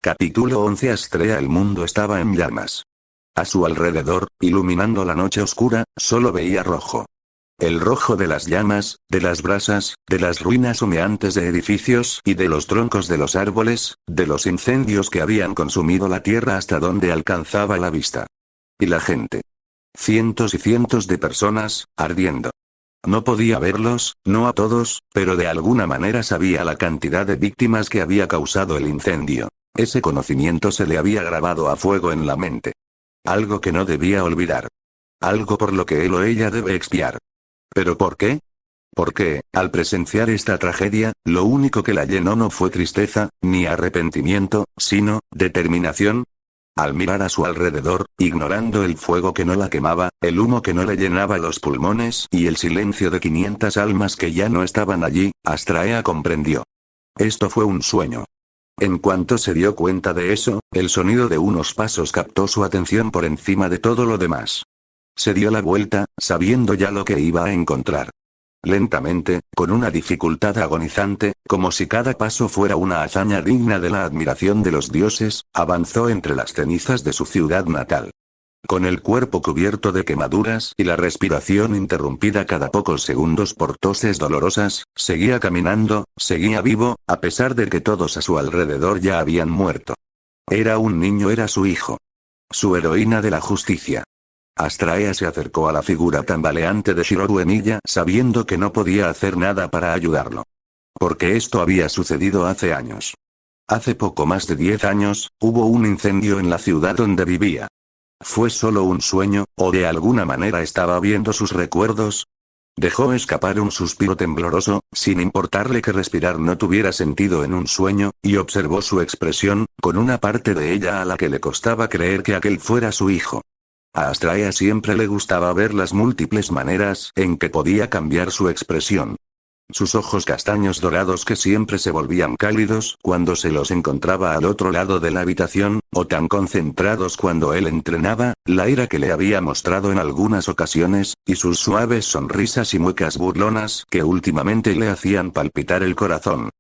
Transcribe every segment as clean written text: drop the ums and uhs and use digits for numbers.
Capítulo 11. Astrea. El mundo estaba en llamas. A su alrededor, iluminando la noche oscura, solo veía rojo. El rojo de las llamas, de las brasas, de las ruinas humeantes de edificios y de los troncos de los árboles, de los incendios que habían consumido la tierra hasta donde alcanzaba la vista. Y la gente. Cientos y cientos de personas, ardiendo. No podía verlos, no a todos, pero de alguna manera sabía la cantidad de víctimas que había causado el incendio. Ese conocimiento se le había grabado a fuego en la mente. Algo que no debía olvidar. Algo por lo que él o ella debe expiar. ¿Pero por qué? Porque, al presenciar esta tragedia, lo único que la llenó no fue tristeza, ni arrepentimiento, sino, determinación. Al mirar a su alrededor, ignorando el fuego que no la quemaba, el humo que no le llenaba los pulmones y el silencio de 500 almas que ya no estaban allí, Astrea comprendió. Esto fue un sueño. En cuanto se dio cuenta de eso, el sonido de unos pasos captó su atención por encima de todo lo demás. Se dio la vuelta, sabiendo ya lo que iba a encontrar. Lentamente, con una dificultad agonizante, como si cada paso fuera una hazaña digna de la admiración de los dioses, avanzó entre las cenizas de su ciudad natal. Con el cuerpo cubierto de quemaduras y la respiración interrumpida cada pocos segundos por toses dolorosas, seguía caminando, seguía vivo, a pesar de que todos a su alrededor ya habían muerto. Era un niño, era su hijo. Su heroína de la justicia. Astrea se acercó a la figura tambaleante de Shirou Emiya, sabiendo que no podía hacer nada para ayudarlo. Porque esto había sucedido hace años. Hace poco más de 10 años, hubo un incendio en la ciudad donde vivía. ¿Fue solo un sueño, o de alguna manera estaba viendo sus recuerdos? Dejó escapar un suspiro tembloroso, sin importarle que respirar no tuviera sentido en un sueño, y observó su expresión, con una parte de ella a la que le costaba creer que aquel fuera su hijo. A Astrea siempre le gustaba ver las múltiples maneras en que podía cambiar su expresión. Sus ojos castaños dorados que siempre se volvían cálidos cuando se los encontraba al otro lado de la habitación, o tan concentrados cuando él entrenaba, la ira que le había mostrado en algunas ocasiones, y sus suaves sonrisas y muecas burlonas que últimamente le hacían palpitar el corazón.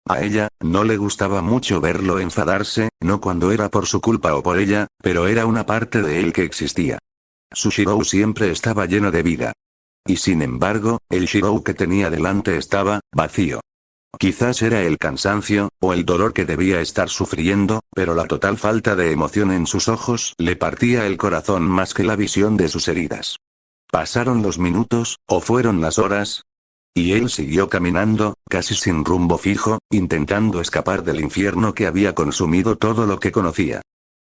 A ella, no le gustaba mucho verlo enfadarse, no cuando era por su culpa o por ella, pero era una parte de él que existía. Su Shirou siempre estaba lleno de vida. Y sin embargo, el Shirou que tenía delante estaba vacío. Quizás era el cansancio, o el dolor que debía estar sufriendo, pero la total falta de emoción en sus ojos le partía el corazón más que la visión de sus heridas. Pasaron los minutos, o fueron las horas. Y él siguió caminando, casi sin rumbo fijo, intentando escapar del infierno que había consumido todo lo que conocía.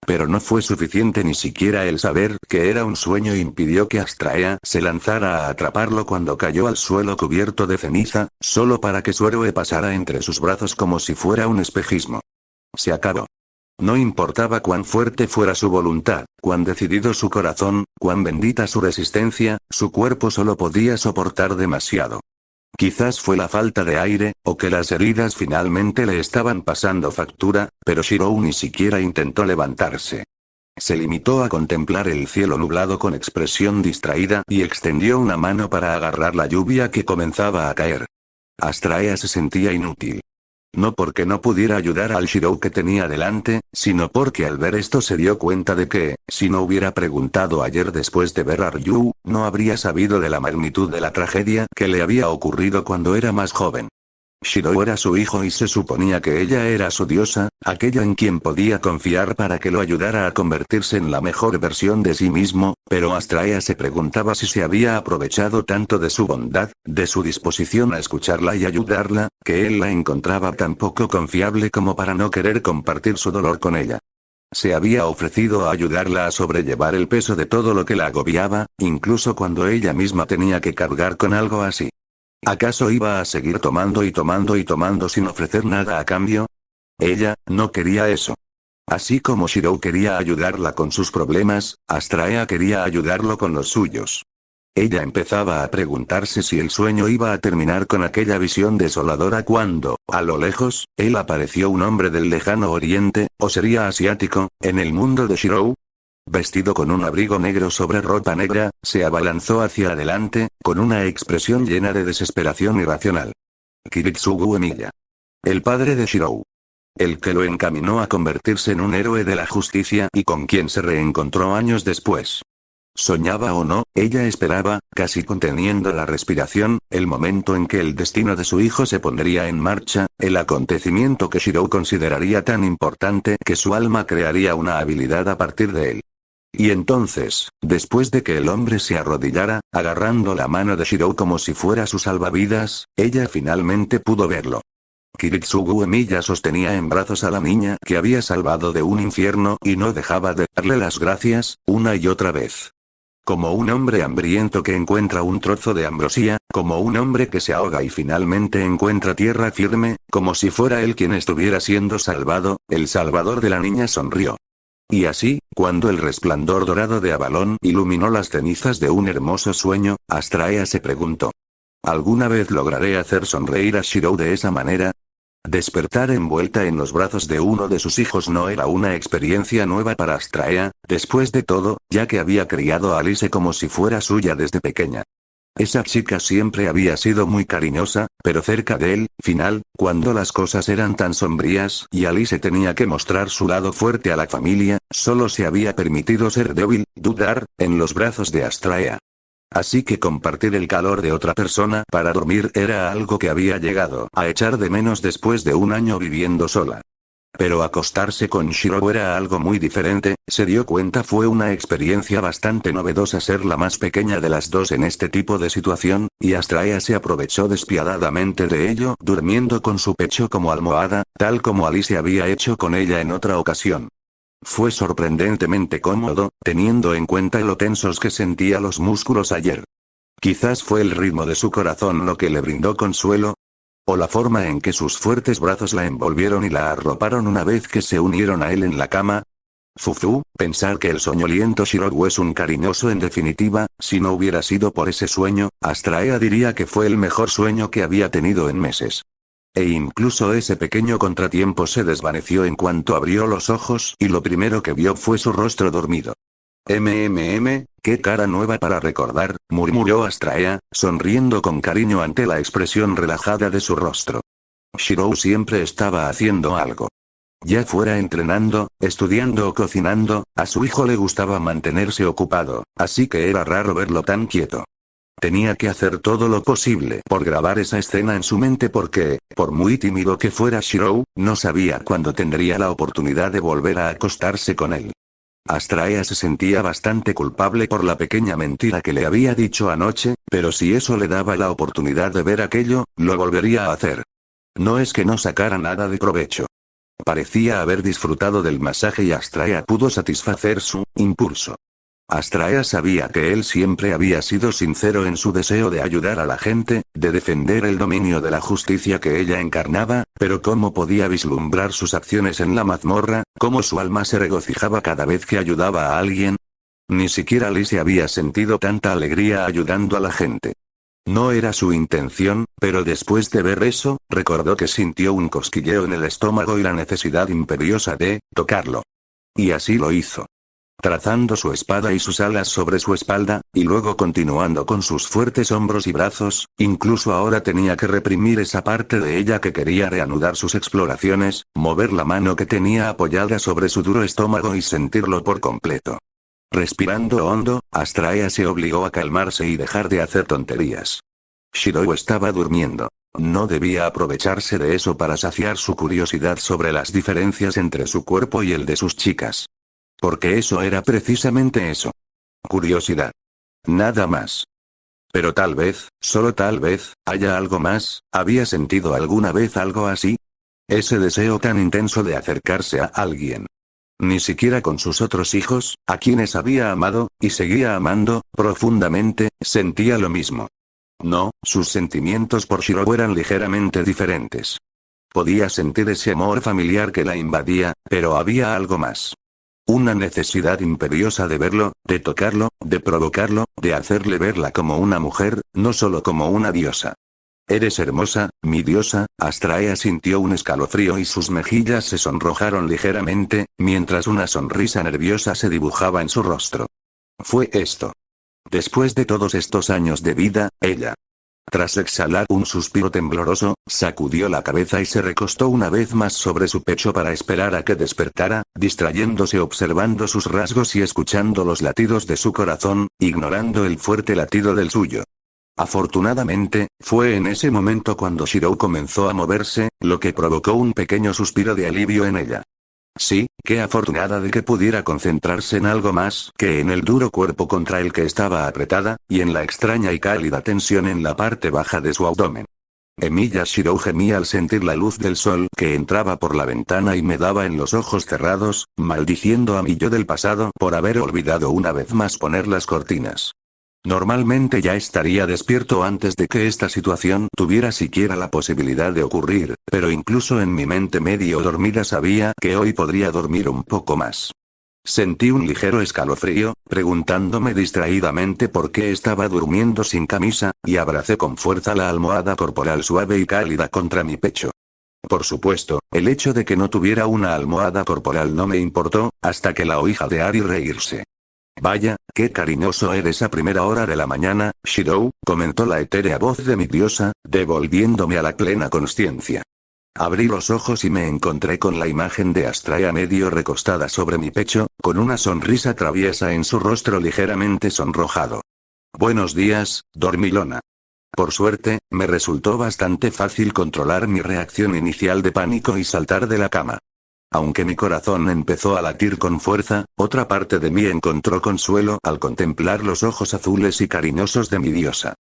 Pero no fue suficiente, ni siquiera el saber que era un sueño impidió que Astrea se lanzara a atraparlo cuando cayó al suelo cubierto de ceniza, solo para que su héroe pasara entre sus brazos como si fuera un espejismo. Se acabó. No importaba cuán fuerte fuera su voluntad, cuán decidido su corazón, cuán bendita su resistencia, su cuerpo solo podía soportar demasiado. Quizás fue la falta de aire, o que las heridas finalmente le estaban pasando factura, pero Shirou ni siquiera intentó levantarse. Se limitó a contemplar el cielo nublado con expresión distraída y extendió una mano para agarrar la lluvia que comenzaba a caer. Astrea se sentía inútil. No porque no pudiera ayudar al Shirou que tenía delante, sino porque al ver esto se dio cuenta de que, si no hubiera preguntado ayer después de ver a Ryu, no habría sabido de la magnitud de la tragedia que le había ocurrido cuando era más joven. Shirou era su hijo y se suponía que ella era su diosa, aquella en quien podía confiar para que lo ayudara a convertirse en la mejor versión de sí mismo, pero Astrea se preguntaba si se había aprovechado tanto de su bondad, de su disposición a escucharla y ayudarla, que él la encontraba tan poco confiable como para no querer compartir su dolor con ella. Se había ofrecido a ayudarla a sobrellevar el peso de todo lo que la agobiaba, incluso cuando ella misma tenía que cargar con algo así. ¿Acaso iba a seguir tomando y tomando y tomando sin ofrecer nada a cambio? Ella no quería eso. Así como Shirou quería ayudarla con sus problemas, Astrea quería ayudarlo con los suyos. Ella empezaba a preguntarse si el sueño iba a terminar con aquella visión desoladora cuando, a lo lejos, él apareció un hombre del lejano oriente, o sería asiático, en el mundo de Shirou. Vestido con un abrigo negro sobre ropa negra, se abalanzó hacia adelante, con una expresión llena de desesperación irracional. Kiritsugu Emiya. El padre de Shirou. El que lo encaminó a convertirse en un héroe de la justicia y con quien se reencontró años después. Soñaba o no, ella esperaba, casi conteniendo la respiración, el momento en que el destino de su hijo se pondría en marcha, el acontecimiento que Shirou consideraría tan importante que su alma crearía una habilidad a partir de él. Y entonces, después de que el hombre se arrodillara, agarrando la mano de Shirou como si fuera su salvavidas, ella finalmente pudo verlo. Kiritsugu Emiya sostenía en brazos a la niña que había salvado de un infierno y no dejaba de darle las gracias, una y otra vez. Como un hombre hambriento que encuentra un trozo de ambrosía, como un hombre que se ahoga y finalmente encuentra tierra firme, como si fuera él quien estuviera siendo salvado, el salvador de la niña sonrió. Y así, cuando el resplandor dorado de Avalon iluminó las cenizas de un hermoso sueño, Astraea se preguntó: ¿alguna vez lograré hacer sonreír a Shirou de esa manera? Despertar envuelta en los brazos de uno de sus hijos no era una experiencia nueva para Astraea, después de todo, ya que había criado a Alice como si fuera suya desde pequeña. Esa chica siempre había sido muy cariñosa, pero cerca del final, cuando las cosas eran tan sombrías y Alice tenía que mostrar su lado fuerte a la familia, solo se había permitido ser débil, dudar, en los brazos de Astraea. Así que compartir el calor de otra persona para dormir era algo que había llegado a echar de menos después de un año viviendo sola. Pero acostarse con Shirou era algo muy diferente, se dio cuenta fue una experiencia bastante novedosa ser la más pequeña de las dos en este tipo de situación, y Astraea se aprovechó despiadadamente de ello durmiendo con su pecho como almohada, tal como Alice había hecho con ella en otra ocasión. Fue sorprendentemente cómodo, teniendo en cuenta lo tensos que sentía los músculos ayer. Quizás fue el ritmo de su corazón lo que le brindó consuelo, o la forma en que sus fuertes brazos la envolvieron y la arroparon una vez que se unieron a él en la cama. Fufu, pensar que el soñoliento Shirou es un cariñoso en definitiva, si no hubiera sido por ese sueño, Astraea diría que fue el mejor sueño que había tenido en meses. E incluso ese pequeño contratiempo se desvaneció en cuanto abrió los ojos y lo primero que vio fue su rostro dormido. Qué cara nueva para recordar, murmuró Astraea, sonriendo con cariño ante la expresión relajada de su rostro. Shirou siempre estaba haciendo algo. Ya fuera entrenando, estudiando o cocinando, a su hijo le gustaba mantenerse ocupado, así que era raro verlo tan quieto. Tenía que hacer todo lo posible por grabar esa escena en su mente porque, por muy tímido que fuera Shirou, no sabía cuándo tendría la oportunidad de volver a acostarse con él. Astraea se sentía bastante culpable por la pequeña mentira que le había dicho anoche, pero si eso le daba la oportunidad de ver aquello, lo volvería a hacer. No es que no sacara nada de provecho. Parecía haber disfrutado del masaje y Astraea pudo satisfacer su impulso. Astraea sabía que él siempre había sido sincero en su deseo de ayudar a la gente, de defender el dominio de la justicia que ella encarnaba, pero cómo podía vislumbrar sus acciones en la mazmorra, cómo su alma se regocijaba cada vez que ayudaba a alguien. Ni siquiera Alice había sentido tanta alegría ayudando a la gente. No era su intención, pero después de ver eso, recordó que sintió un cosquilleo en el estómago y la necesidad imperiosa de tocarlo. Y así lo hizo. Trazando su espada y sus alas sobre su espalda, y luego continuando con sus fuertes hombros y brazos, incluso ahora tenía que reprimir esa parte de ella que quería reanudar sus exploraciones, mover la mano que tenía apoyada sobre su duro estómago y sentirlo por completo. Respirando hondo, Astraea se obligó a calmarse y dejar de hacer tonterías. Shirou estaba durmiendo. No debía aprovecharse de eso para saciar su curiosidad sobre las diferencias entre su cuerpo y el de sus chicas. Porque eso era precisamente eso. Curiosidad. Nada más. Pero tal vez, solo tal vez, haya algo más. ¿Había sentido alguna vez algo así? Ese deseo tan intenso de acercarse a alguien. Ni siquiera con sus otros hijos, a quienes había amado, y seguía amando, profundamente, sentía lo mismo. No, sus sentimientos por Shirou eran ligeramente diferentes. Podía sentir ese amor familiar que la invadía, pero había algo más. Una necesidad imperiosa de verlo, de tocarlo, de provocarlo, de hacerle verla como una mujer, no solo como una diosa. Eres hermosa, mi diosa. Astraea sintió un escalofrío y sus mejillas se sonrojaron ligeramente, mientras una sonrisa nerviosa se dibujaba en su rostro. Fue esto. Después de todos estos años de vida, ella Tras exhalar un suspiro tembloroso, sacudió la cabeza y se recostó una vez más sobre su pecho para esperar a que despertara, distrayéndose observando sus rasgos y escuchando los latidos de su corazón, ignorando el fuerte latido del suyo. Afortunadamente, fue en ese momento cuando Shirou comenzó a moverse, lo que provocó un pequeño suspiro de alivio en ella. Sí, qué afortunada de que pudiera concentrarse en algo más que en el duro cuerpo contra el que estaba apretada, y en la extraña y cálida tensión en la parte baja de su abdomen. Emilia Shirou gemía al sentir la luz del sol que entraba por la ventana y me daba en los ojos cerrados, maldiciendo a mi yo del pasado por haber olvidado una vez más poner las cortinas. Normalmente ya estaría despierto antes de que esta situación tuviera siquiera la posibilidad de ocurrir, pero incluso en mi mente medio dormida sabía que hoy podría dormir un poco más. Sentí un ligero escalofrío, preguntándome distraídamente por qué estaba durmiendo sin camisa, y abracé con fuerza la almohada corporal suave y cálida contra mi pecho. Por supuesto, el hecho de que no tuviera una almohada corporal no me importó, hasta que la oí jadear y reírse. Vaya, qué cariñoso eres a primera hora de la mañana, Shirou, comentó la etérea voz de mi diosa, devolviéndome a la plena consciencia. Abrí los ojos y me encontré con la imagen de Astraea medio recostada sobre mi pecho, con una sonrisa traviesa en su rostro ligeramente sonrojado. Buenos días, dormilona. Por suerte, me resultó bastante fácil controlar mi reacción inicial de pánico y saltar de la cama. Aunque mi corazón empezó a latir con fuerza, otra parte de mí encontró consuelo al contemplar los ojos azules y cariñosos de mi diosa.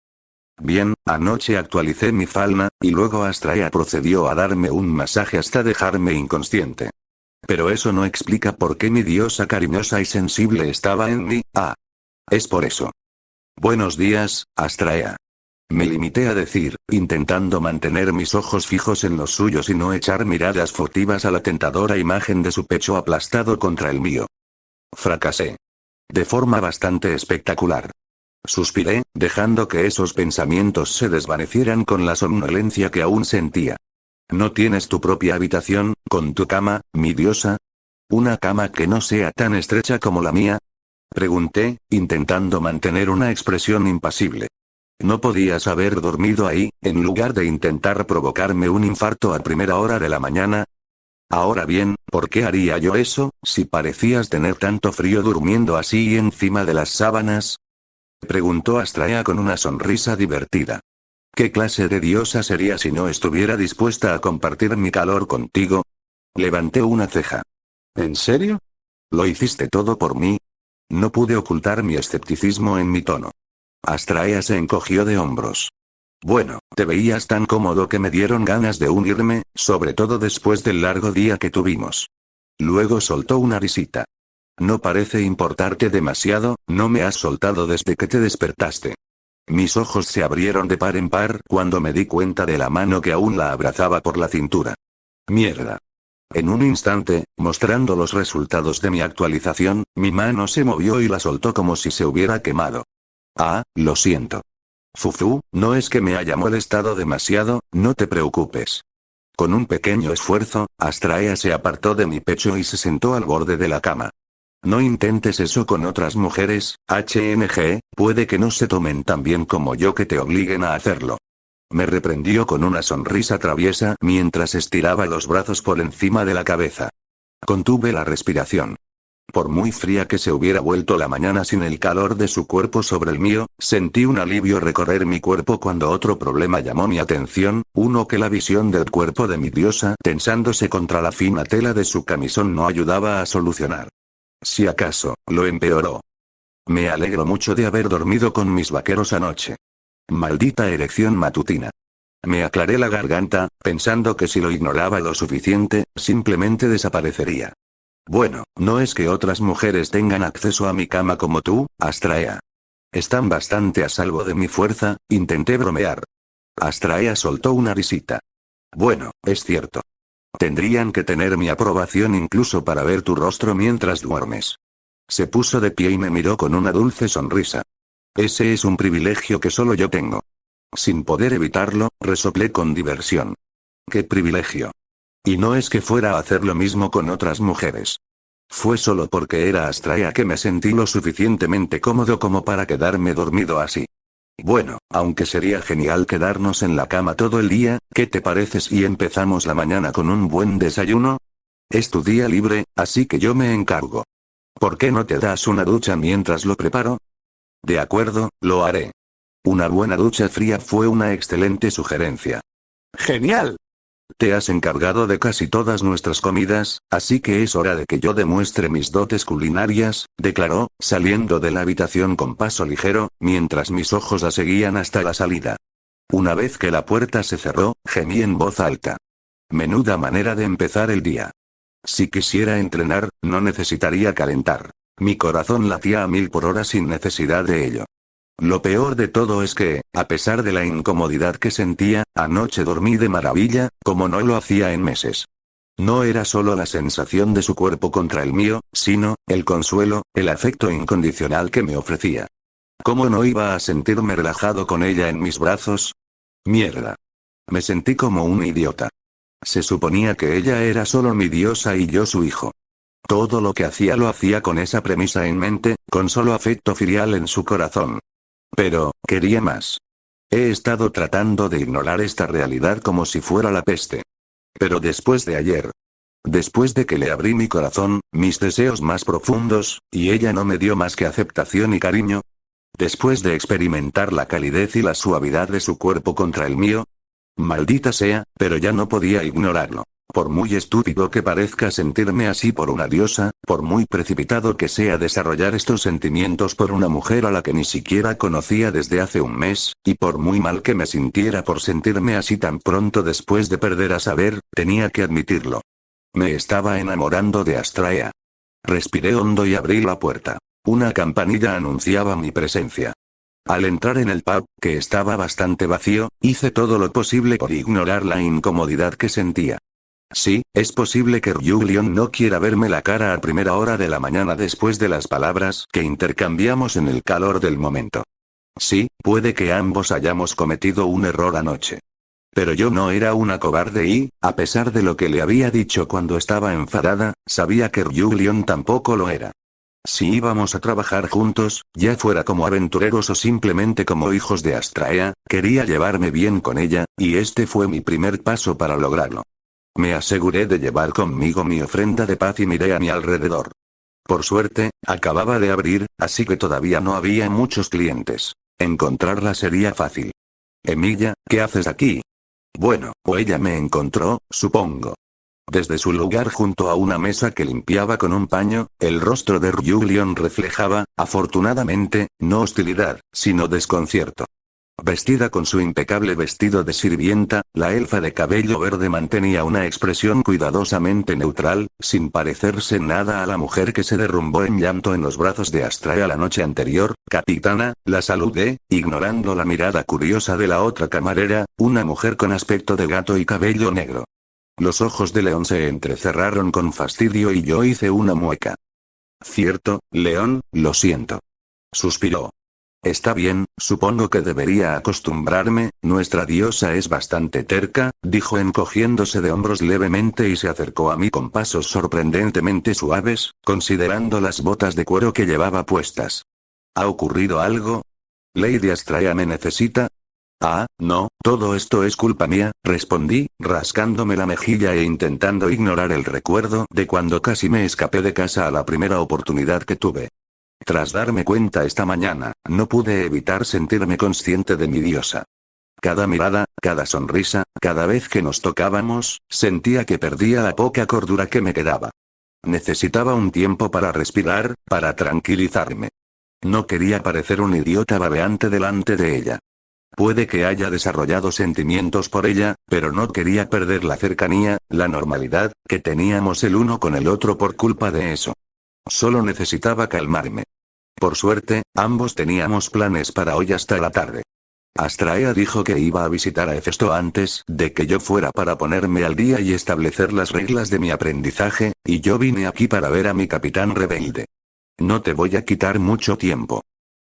Bien, anoche actualicé mi falda, y luego Astraea procedió a darme un masaje hasta dejarme inconsciente. Pero eso no explica por qué mi diosa cariñosa y sensible estaba en mí. Es por eso. Buenos días, Astraea. Me limité a decir, intentando mantener mis ojos fijos en los suyos y no echar miradas furtivas a la tentadora imagen de su pecho aplastado contra el mío. Fracasé. De forma bastante espectacular. Suspiré, dejando que esos pensamientos se desvanecieran con la somnolencia que aún sentía. ¿No tienes tu propia habitación, con tu cama, mi diosa? ¿Una cama que no sea tan estrecha como la mía? Pregunté, intentando mantener una expresión impasible. ¿No podías haber dormido ahí, en lugar de intentar provocarme un infarto a primera hora de la mañana? Ahora bien, ¿por qué haría yo eso, si parecías tener tanto frío durmiendo así encima de las sábanas? Preguntó Astraea con una sonrisa divertida. ¿Qué clase de diosa sería si no estuviera dispuesta a compartir mi calor contigo? Levanté una ceja. ¿En serio? ¿Lo hiciste todo por mí? No pude ocultar mi escepticismo en mi tono. Astraea se encogió de hombros. Bueno, te veías tan cómodo que me dieron ganas de unirme, sobre todo después del largo día que tuvimos. Luego soltó una risita. No parece importarte demasiado, no me has soltado desde que te despertaste. Mis ojos se abrieron de par en par cuando me di cuenta de la mano que aún la abrazaba por la cintura. Mierda. En un instante, mostrando los resultados de mi actualización, mi mano se movió y la soltó como si se hubiera quemado. Lo siento. Fufu, no es que me haya molestado demasiado, no te preocupes. Con un pequeño esfuerzo, Astraea se apartó de mi pecho y se sentó al borde de la cama. No intentes eso con otras mujeres, HNG, puede que no se tomen tan bien como yo que te obliguen a hacerlo. Me reprendió con una sonrisa traviesa mientras estiraba los brazos por encima de la cabeza. Contuve la respiración. Por muy fría que se hubiera vuelto la mañana sin el calor de su cuerpo sobre el mío, sentí un alivio recorrer mi cuerpo cuando otro problema llamó mi atención, uno que la visión del cuerpo de mi diosa tensándose contra la fina tela de su camisón no ayudaba a solucionar. Si acaso, lo empeoró. Me alegro mucho de haber dormido con mis vaqueros anoche. Maldita erección matutina. Me aclaré la garganta, pensando que si lo ignoraba lo suficiente, simplemente desaparecería. Bueno, no es que otras mujeres tengan acceso a mi cama como tú, Astraea. Están bastante a salvo de mi fuerza, intenté bromear. Astraea soltó una risita. Bueno, es cierto. Tendrían que tener mi aprobación incluso para ver tu rostro mientras duermes. Se puso de pie y me miró con una dulce sonrisa. Ese es un privilegio que solo yo tengo. Sin poder evitarlo, resoplé con diversión. ¿Qué privilegio? Y no es que fuera a hacer lo mismo con otras mujeres. Fue solo porque era Astraea que me sentí lo suficientemente cómodo como para quedarme dormido así. Bueno, aunque sería genial quedarnos en la cama todo el día, ¿qué te parece si empezamos la mañana con un buen desayuno? Es tu día libre, así que yo me encargo. ¿Por qué no te das una ducha mientras lo preparo? De acuerdo, lo haré. Una buena ducha fría fue una excelente sugerencia. ¡Genial! Te has encargado de casi todas nuestras comidas, así que es hora de que yo demuestre mis dotes culinarias, declaró, saliendo de la habitación con paso ligero, mientras mis ojos la seguían hasta la salida. Una vez que la puerta se cerró, gemí en voz alta. Menuda manera de empezar el día. Si quisiera entrenar, no necesitaría calentar. Mi corazón latía a 1000 por hora sin necesidad de ello. Lo peor de todo es que, a pesar de la incomodidad que sentía, anoche dormí de maravilla, como no lo hacía en meses. No era solo la sensación de su cuerpo contra el mío, sino, el consuelo, el afecto incondicional que me ofrecía. ¿Cómo no iba a sentirme relajado con ella en mis brazos? Mierda. Me sentí como un idiota. Se suponía que ella era solo mi diosa y yo su hijo. Todo lo que hacía lo hacía con esa premisa en mente, con solo afecto filial en su corazón. Pero, quería más. He estado tratando de ignorar esta realidad como si fuera la peste. Pero después de ayer, después de que le abrí mi corazón, mis deseos más profundos, y ella no me dio más que aceptación y cariño, después de experimentar la calidez y la suavidad de su cuerpo contra el mío, maldita sea, pero ya no podía ignorarlo. Por muy estúpido que parezca sentirme así por una diosa, por muy precipitado que sea desarrollar estos sentimientos por una mujer a la que ni siquiera conocía desde hace un mes, y por muy mal que me sintiera por sentirme así tan pronto después de perder a Saber, tenía que admitirlo. Me estaba enamorando de Astraea. Respiré hondo y abrí la puerta. Una campanilla anunciaba mi presencia. Al entrar en el pub, que estaba bastante vacío, hice todo lo posible por ignorar la incomodidad que sentía. Sí, es posible que Ryuglion no quiera verme la cara a primera hora de la mañana después de las palabras que intercambiamos en el calor del momento. Sí, puede que ambos hayamos cometido un error anoche. Pero yo no era una cobarde y, a pesar de lo que le había dicho cuando estaba enfadada, sabía que Ryuglion tampoco lo era. Si íbamos a trabajar juntos, ya fuera como aventureros o simplemente como hijos de Astraea, quería llevarme bien con ella, y este fue mi primer paso para lograrlo. Me aseguré de llevar conmigo mi ofrenda de paz y miré a mi alrededor. Por suerte, acababa de abrir, así que todavía no había muchos clientes. Encontrarla sería fácil. Emilia, ¿qué haces aquí? Bueno, o ella me encontró, supongo. Desde su lugar junto a una mesa que limpiaba con un paño, el rostro de Ryuglion reflejaba, afortunadamente, no hostilidad, sino desconcierto. Vestida con su impecable vestido de sirvienta, la elfa de cabello verde mantenía una expresión cuidadosamente neutral, sin parecerse nada a la mujer que se derrumbó en llanto en los brazos de Astraea la noche anterior. Capitana, la saludé, ignorando la mirada curiosa de la otra camarera, una mujer con aspecto de gato y cabello negro. Los ojos de León se entrecerraron con fastidio y yo hice una mueca. Cierto, León, lo siento. Suspiró. Está bien, supongo que debería acostumbrarme, nuestra diosa es bastante terca, dijo encogiéndose de hombros levemente y se acercó a mí con pasos sorprendentemente suaves, considerando las botas de cuero que llevaba puestas. ¿Ha ocurrido algo? ¿Lady Astraea me necesita? Ah, no, todo esto es culpa mía, respondí, rascándome la mejilla e intentando ignorar el recuerdo de cuando casi me escapé de casa a la primera oportunidad que tuve. Tras darme cuenta esta mañana, no pude evitar sentirme consciente de mi diosa. Cada mirada, cada sonrisa, cada vez que nos tocábamos, sentía que perdía la poca cordura que me quedaba. Necesitaba un tiempo para respirar, para tranquilizarme. No quería parecer un idiota babeante delante de ella. Puede que haya desarrollado sentimientos por ella, pero no quería perder la cercanía, la normalidad, que teníamos el uno con el otro por culpa de eso. Solo necesitaba calmarme. Por suerte, ambos teníamos planes para hoy hasta la tarde. Astraea dijo que iba a visitar a Hefesto antes de que yo fuera para ponerme al día y establecer las reglas de mi aprendizaje, y yo vine aquí para ver a mi capitán rebelde. No te voy a quitar mucho tiempo.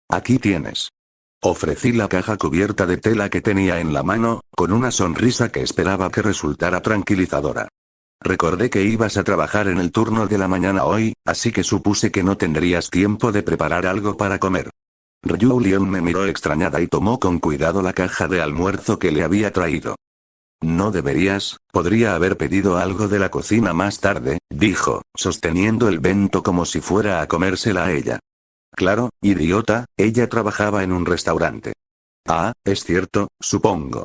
Aquí tienes. Ofrecí la caja cubierta de tela que tenía en la mano, con una sonrisa que esperaba que resultara tranquilizadora. Recordé que ibas a trabajar en el turno de la mañana hoy, así que supuse que no tendrías tiempo de preparar algo para comer. Ryu Leon me miró extrañada y tomó con cuidado la caja de almuerzo que le había traído. No deberías, podría haber pedido algo de la cocina más tarde, dijo, sosteniendo el bento como si fuera a comérsela a ella. Claro, idiota, ella trabajaba en un restaurante. Ah, es cierto, supongo.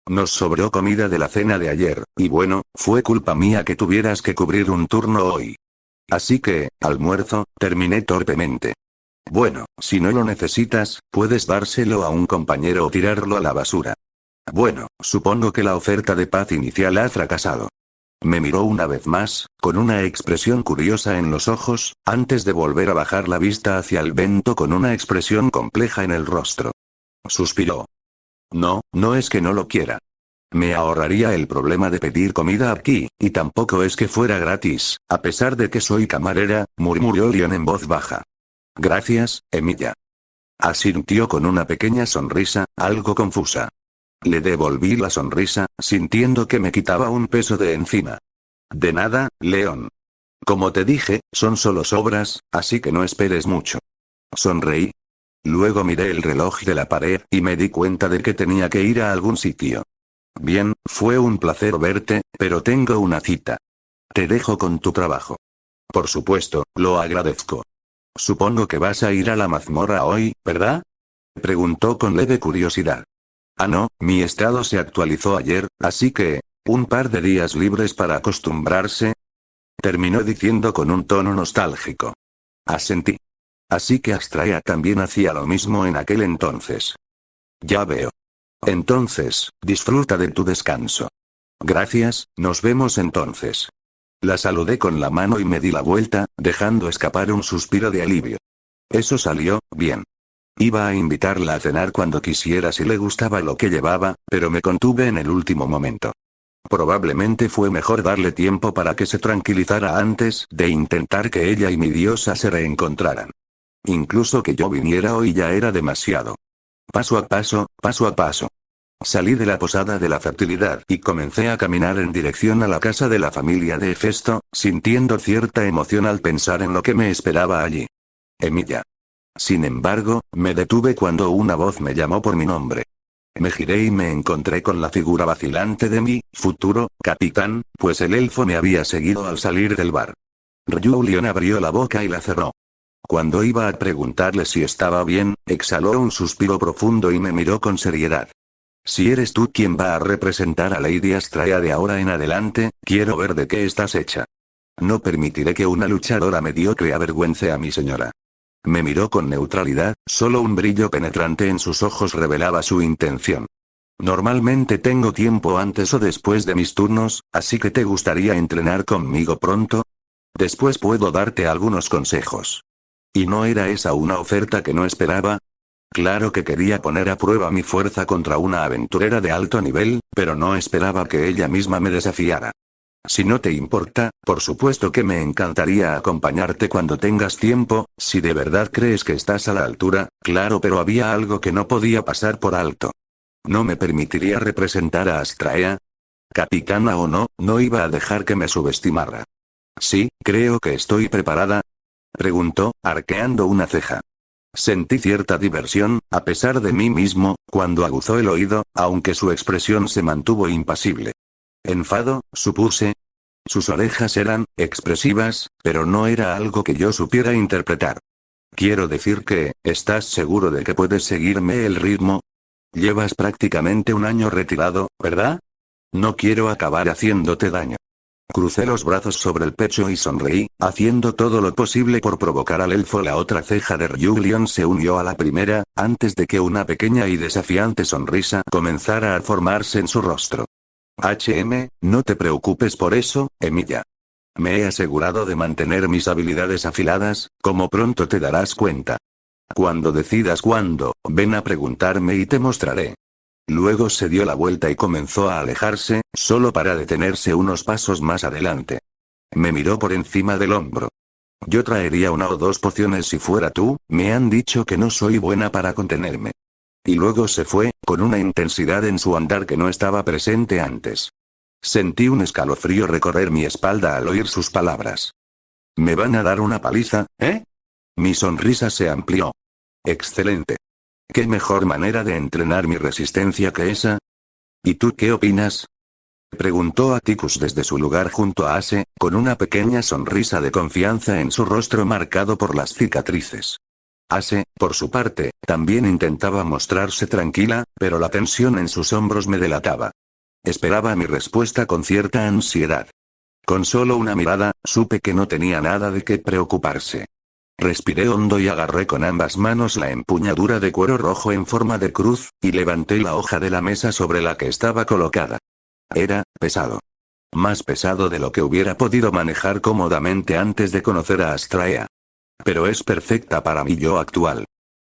Nos sobró comida de la cena de ayer, y bueno, fue culpa mía que tuvieras que cubrir un turno hoy. Así que, almuerzo, terminé torpemente. Bueno, si no lo necesitas, puedes dárselo a un compañero o tirarlo a la basura. Bueno, supongo que la oferta de paz inicial ha fracasado. Me miró una vez más, con una expresión curiosa en los ojos, antes de volver a bajar la vista hacia el bento con una expresión compleja en el rostro. Suspiró. No, no es que no lo quiera. Me ahorraría el problema de pedir comida aquí, y tampoco es que fuera gratis, a pesar de que soy camarera, murmuró Leon en voz baja. Gracias, Emilia. Asintió con una pequeña sonrisa, algo confusa. Le devolví la sonrisa, sintiendo que me quitaba un peso de encima. De nada, Leon. Como te dije, son solo sobras, así que no esperes mucho. Sonreí. Luego miré el reloj de la pared y me di cuenta de que tenía que ir a algún sitio. Bien, fue un placer verte, pero tengo una cita. Te dejo con tu trabajo. Por supuesto, lo agradezco. Supongo que vas a ir a la mazmorra hoy, ¿verdad? Preguntó con leve curiosidad. Ah, no, mi estado se actualizó ayer, así que, un par de días libres para acostumbrarse. Terminó diciendo con un tono nostálgico. Asentí. Así que Astraea también hacía lo mismo en aquel entonces. Ya veo. Entonces, disfruta de tu descanso. Gracias, nos vemos entonces. La saludé con la mano y me di la vuelta, dejando escapar un suspiro de alivio. Eso salió bien. Iba a invitarla a cenar cuando quisiera si le gustaba lo que llevaba, pero me contuve en el último momento. Probablemente fue mejor darle tiempo para que se tranquilizara antes de intentar que ella y mi diosa se reencontraran. Incluso que yo viniera hoy ya era demasiado. Paso a paso, paso a paso. Salí de la posada de la fertilidad y comencé a caminar en dirección a la casa de la familia de Hefesto, sintiendo cierta emoción al pensar en lo que me esperaba allí. Emilia. Sin embargo, me detuve cuando una voz me llamó por mi nombre. Me giré y me encontré con la figura vacilante de mi futuro capitán, pues el elfo me había seguido al salir del bar. Ryu Leon abrió la boca y la cerró. Cuando iba a preguntarle si estaba bien, exhaló un suspiro profundo y me miró con seriedad. Si eres tú quien va a representar a Lady Astraea de ahora en adelante, quiero ver de qué estás hecha. No permitiré que una luchadora mediocre avergüence a mi señora. Me miró con neutralidad, solo un brillo penetrante en sus ojos revelaba su intención. Normalmente tengo tiempo antes o después de mis turnos, así que ¿te gustaría entrenar conmigo pronto? Después puedo darte algunos consejos. ¿Y no era esa una oferta que no esperaba? Claro que quería poner a prueba mi fuerza contra una aventurera de alto nivel, pero no esperaba que ella misma me desafiara. Si no te importa, por supuesto que me encantaría acompañarte cuando tengas tiempo, si de verdad crees que estás a la altura, claro, pero había algo que no podía pasar por alto. ¿No me permitiría representar a Astraea? Capitana o no, no iba a dejar que me subestimara. Sí, creo que estoy preparada. Preguntó, arqueando una ceja. Sentí cierta diversión, a pesar de mí mismo, cuando aguzó el oído, aunque su expresión se mantuvo impasible. Enfado, supuse. Sus orejas eran expresivas, pero no era algo que yo supiera interpretar. Quiero decir que, ¿estás seguro de que puedes seguirme el ritmo? Llevas prácticamente un año retirado, ¿verdad? No quiero acabar haciéndote daño. Crucé los brazos sobre el pecho y sonreí, haciendo todo lo posible por provocar al elfo. La otra ceja de Ryu Leon se unió a la primera, antes de que una pequeña y desafiante sonrisa comenzara a formarse en su rostro. No te preocupes por eso, Emilia. Me he asegurado de mantener mis habilidades afiladas, como pronto te darás cuenta. Cuando decidas cuándo, ven a preguntarme y te mostraré. Luego se dio la vuelta y comenzó a alejarse, solo para detenerse unos pasos más adelante. Me miró por encima del hombro. Yo traería una o dos pociones si fuera tú, me han dicho que no soy buena para contenerme. Y luego se fue, con una intensidad en su andar que no estaba presente antes. Sentí un escalofrío recorrer mi espalda al oír sus palabras. ¿Me van a dar una paliza, eh? Mi sonrisa se amplió. Excelente. ¿Qué mejor manera de entrenar mi resistencia que esa? ¿Y tú qué opinas? Preguntó Atticus desde su lugar junto a Ace, con una pequeña sonrisa de confianza en su rostro marcado por las cicatrices. Ace, por su parte, también intentaba mostrarse tranquila, pero la tensión en sus hombros me delataba. Esperaba mi respuesta con cierta ansiedad. Con solo una mirada, supe que no tenía nada de qué preocuparse. Respiré hondo y agarré con ambas manos la empuñadura de cuero rojo en forma de cruz, y levanté la hoja de la mesa sobre la que estaba colocada. Era pesado. Más pesado de lo que hubiera podido manejar cómodamente antes de conocer a Astraea. Pero es perfecta para mi yo actual.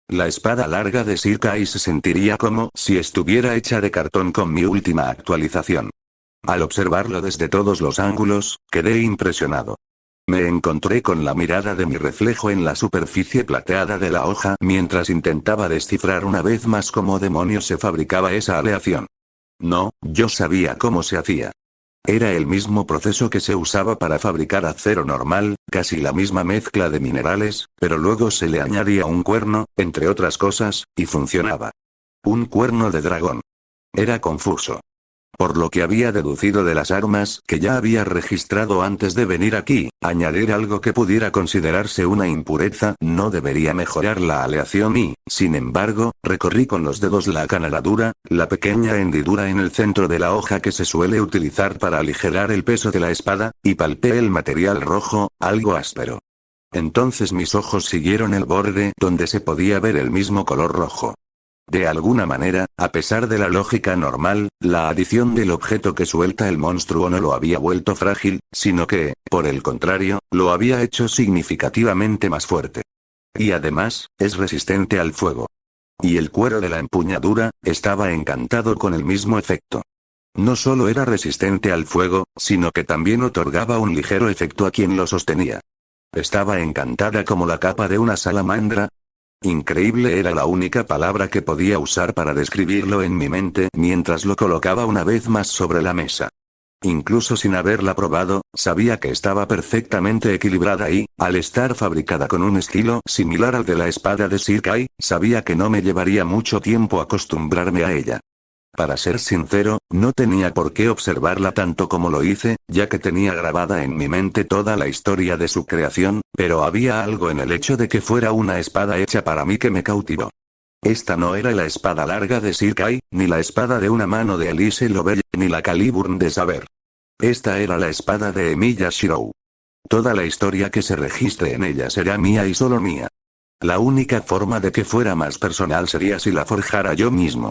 La espada larga de Sir Kai se sentiría como si estuviera hecha de cartón con mi última actualización. Al observarlo desde todos los ángulos, quedé impresionado. Me encontré con la mirada de mi reflejo en la superficie plateada de la hoja mientras intentaba descifrar una vez más cómo demonios se fabricaba esa aleación. No, yo sabía cómo se hacía. Era el mismo proceso que se usaba para fabricar acero normal, casi la misma mezcla de minerales, pero luego se le añadía un cuerno, entre otras cosas, y funcionaba. Un cuerno de dragón. Era confuso. Por lo que había deducido de las armas que ya había registrado antes de venir aquí, añadir algo que pudiera considerarse una impureza no debería mejorar la aleación y, sin embargo, recorrí con los dedos la canaladura, la pequeña hendidura en el centro de la hoja que se suele utilizar para aligerar el peso de la espada, y palpé el material rojo, algo áspero. Entonces mis ojos siguieron el borde donde se podía ver el mismo color rojo. De alguna manera, a pesar de la lógica normal, la adición del objeto que suelta el monstruo no lo había vuelto frágil, sino que, por el contrario, lo había hecho significativamente más fuerte. Y además, es resistente al fuego. Y el cuero de la empuñadura, estaba encantado con el mismo efecto. No solo era resistente al fuego, sino que también otorgaba un ligero efecto a quien lo sostenía. Estaba encantada como la capa de una salamandra. Increíble era la única palabra que podía usar para describirlo en mi mente mientras lo colocaba una vez más sobre la mesa. Incluso sin haberla probado, sabía que estaba perfectamente equilibrada y, al estar fabricada con un estilo similar al de la espada de Sir Kai, sabía que no me llevaría mucho tiempo acostumbrarme a ella. Para ser sincero, no tenía por qué observarla tanto como lo hice, ya que tenía grabada en mi mente toda la historia de su creación, pero había algo en el hecho de que fuera una espada hecha para mí que me cautivó. Esta no era la espada larga de Sir Kai, ni la espada de una mano de Elise Lovell, ni la Caliburn de Saber. Esta era la espada de Emilia Shirou. Toda la historia que se registre en ella será mía y solo mía. La única forma de que fuera más personal sería si la forjara yo mismo.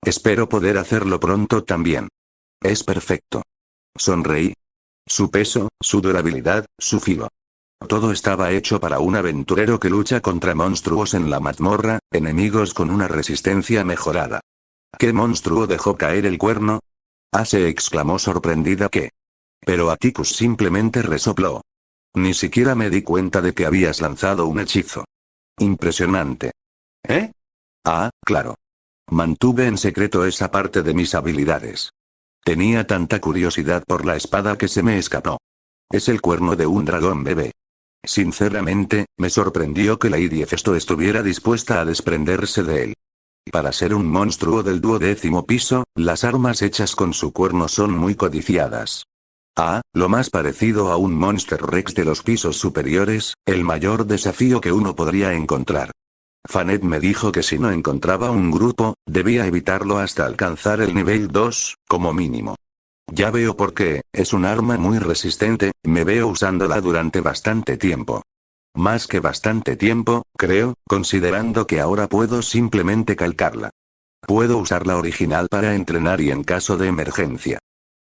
Espero poder hacerlo pronto también. Es perfecto. Sonreí. Su peso, su durabilidad, su filo. Todo estaba hecho para un aventurero que lucha contra monstruos en la mazmorra, enemigos con una resistencia mejorada. ¿Qué monstruo dejó caer el cuerno? Ace exclamó sorprendida que. Pero Atticus simplemente resopló. Ni siquiera me di cuenta de que habías lanzado un hechizo. Impresionante. ¿Eh? Ah, claro. Mantuve en secreto esa parte de mis habilidades. Tenía tanta curiosidad por la espada que se me escapó. Es el cuerno de un dragón bebé. Sinceramente, me sorprendió que Lady Hefesto estuviera dispuesta a desprenderse de él. Para ser un monstruo del 12º piso, las armas hechas con su cuerno son muy codiciadas. Ah, lo más parecido a un Monster Rex de los pisos superiores, el mayor desafío que uno podría encontrar. Fanet me dijo que si no encontraba un grupo, debía evitarlo hasta alcanzar el nivel 2, como mínimo. Ya veo por qué, es un arma muy resistente, me veo usándola durante bastante tiempo. Más que bastante tiempo, creo, considerando que ahora puedo simplemente calcarla. Puedo usar la original para entrenar y en caso de emergencia.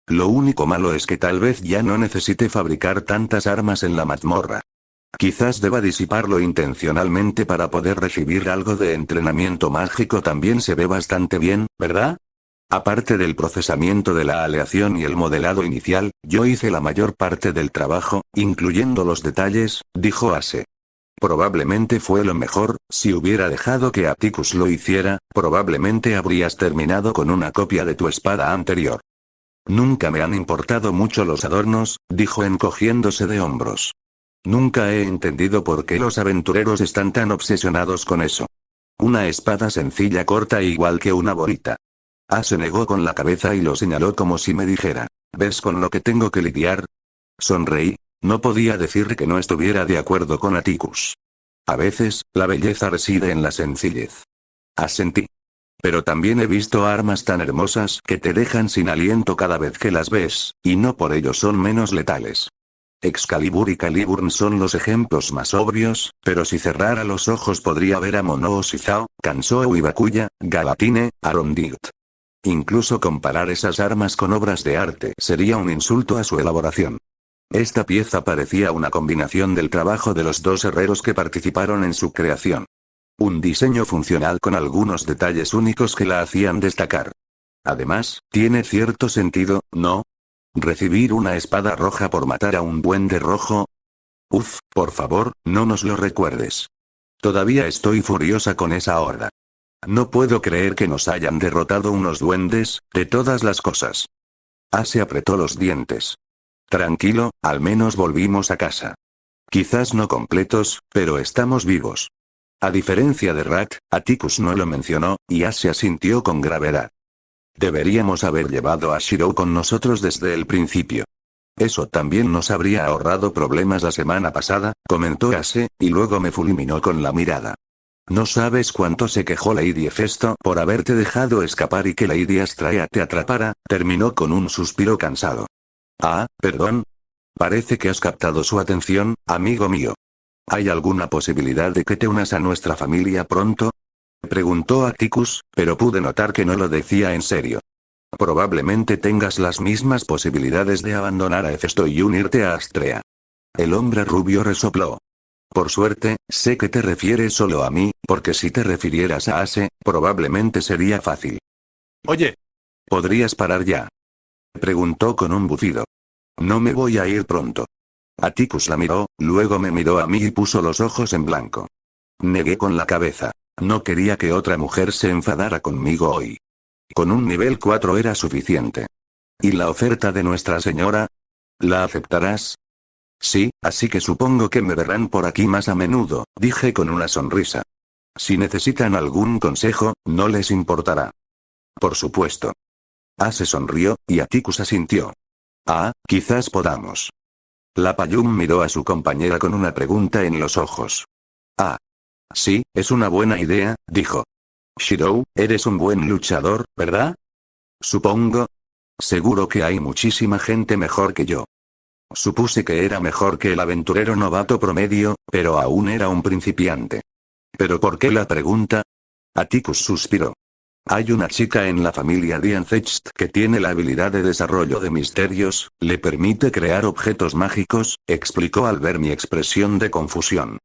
Lo único malo es que tal vez ya no necesite fabricar tantas armas en la mazmorra. Quizás deba disiparlo intencionalmente para poder recibir algo de entrenamiento mágico. También se ve bastante bien, ¿verdad? Aparte del procesamiento de la aleación y el modelado inicial, yo hice la mayor parte del trabajo, incluyendo los detalles, dijo Ace. Probablemente fue lo mejor, si hubiera dejado que Atticus lo hiciera, probablemente habrías terminado con una copia de tu espada anterior. Nunca me han importado mucho los adornos, dijo encogiéndose de hombros. Nunca he entendido por qué los aventureros están tan obsesionados con eso. Una espada sencilla corta igual que una bolita. Se negó con la cabeza y lo señaló como si me dijera, ¿ves con lo que tengo que lidiar? Sonreí. No podía decir que no estuviera de acuerdo con Atticus. A veces, la belleza reside en la sencillez. Asentí. Pero también he visto armas tan hermosas que te dejan sin aliento cada vez que las ves, y no por ello son menos letales. Excalibur y Caliburn son los ejemplos más obvios, pero si cerrara los ojos podría ver a Monoo Shizao, Kansou y Bakuya, Galatine, Arondirt. Incluso comparar esas armas con obras de arte sería un insulto a su elaboración. Esta pieza parecía una combinación del trabajo de los dos herreros que participaron en su creación. Un diseño funcional con algunos detalles únicos que la hacían destacar. Además, tiene cierto sentido, ¿no? ¿Recibir una espada roja por matar a un duende rojo? Uf, por favor, no nos lo recuerdes. Todavía estoy furiosa con esa horda. No puedo creer que nos hayan derrotado unos duendes, de todas las cosas. Se apretó los dientes. Tranquilo, al menos volvimos a casa. Quizás no completos, pero estamos vivos. A diferencia de Rat, Atticus no lo mencionó, y se asintió con gravedad. Deberíamos haber llevado a Shirou con nosotros desde el principio. Eso también nos habría ahorrado problemas la semana pasada, comentó Ase, y luego me fulminó con la mirada. No sabes cuánto se quejó Lady Hefesto por haberte dejado escapar y que Lady Astrea te atrapara, terminó con un suspiro cansado. Perdón. Parece que has captado su atención, amigo mío. ¿Hay alguna posibilidad de que te unas a nuestra familia pronto? Preguntó Atticus, pero pude notar que no lo decía en serio. Probablemente tengas las mismas posibilidades de abandonar a Hefesto y unirte a Astrea. El hombre rubio resopló. Por suerte, sé que te refieres solo a mí, porque si te refirieras a Ase, probablemente sería fácil. Oye. ¿Podrías parar ya? Preguntó con un bufido. No me voy a ir pronto. Atticus la miró, luego me miró a mí y puso los ojos en blanco. Negué con la cabeza. No quería que otra mujer se enfadara conmigo hoy. Con un nivel 4 era suficiente. ¿Y la oferta de Nuestra Señora? ¿La aceptarás? Sí, así que supongo que me verán por aquí más a menudo, dije con una sonrisa. Si necesitan algún consejo, no les importará. Por supuesto. Se sonrió, y Atticus asintió. Quizás podamos. La Payum miró a su compañera con una pregunta en los ojos. Sí, es una buena idea, dijo. Shirou, eres un buen luchador, ¿verdad? Supongo. Seguro que hay muchísima gente mejor que yo. Supuse que era mejor que el aventurero novato promedio, pero aún era un principiante. ¿Pero por qué la pregunta? Atticus suspiró. Hay una chica en la familia Dianzecht que tiene la habilidad de desarrollo de misterios, le permite crear objetos mágicos, explicó al ver mi expresión de confusión.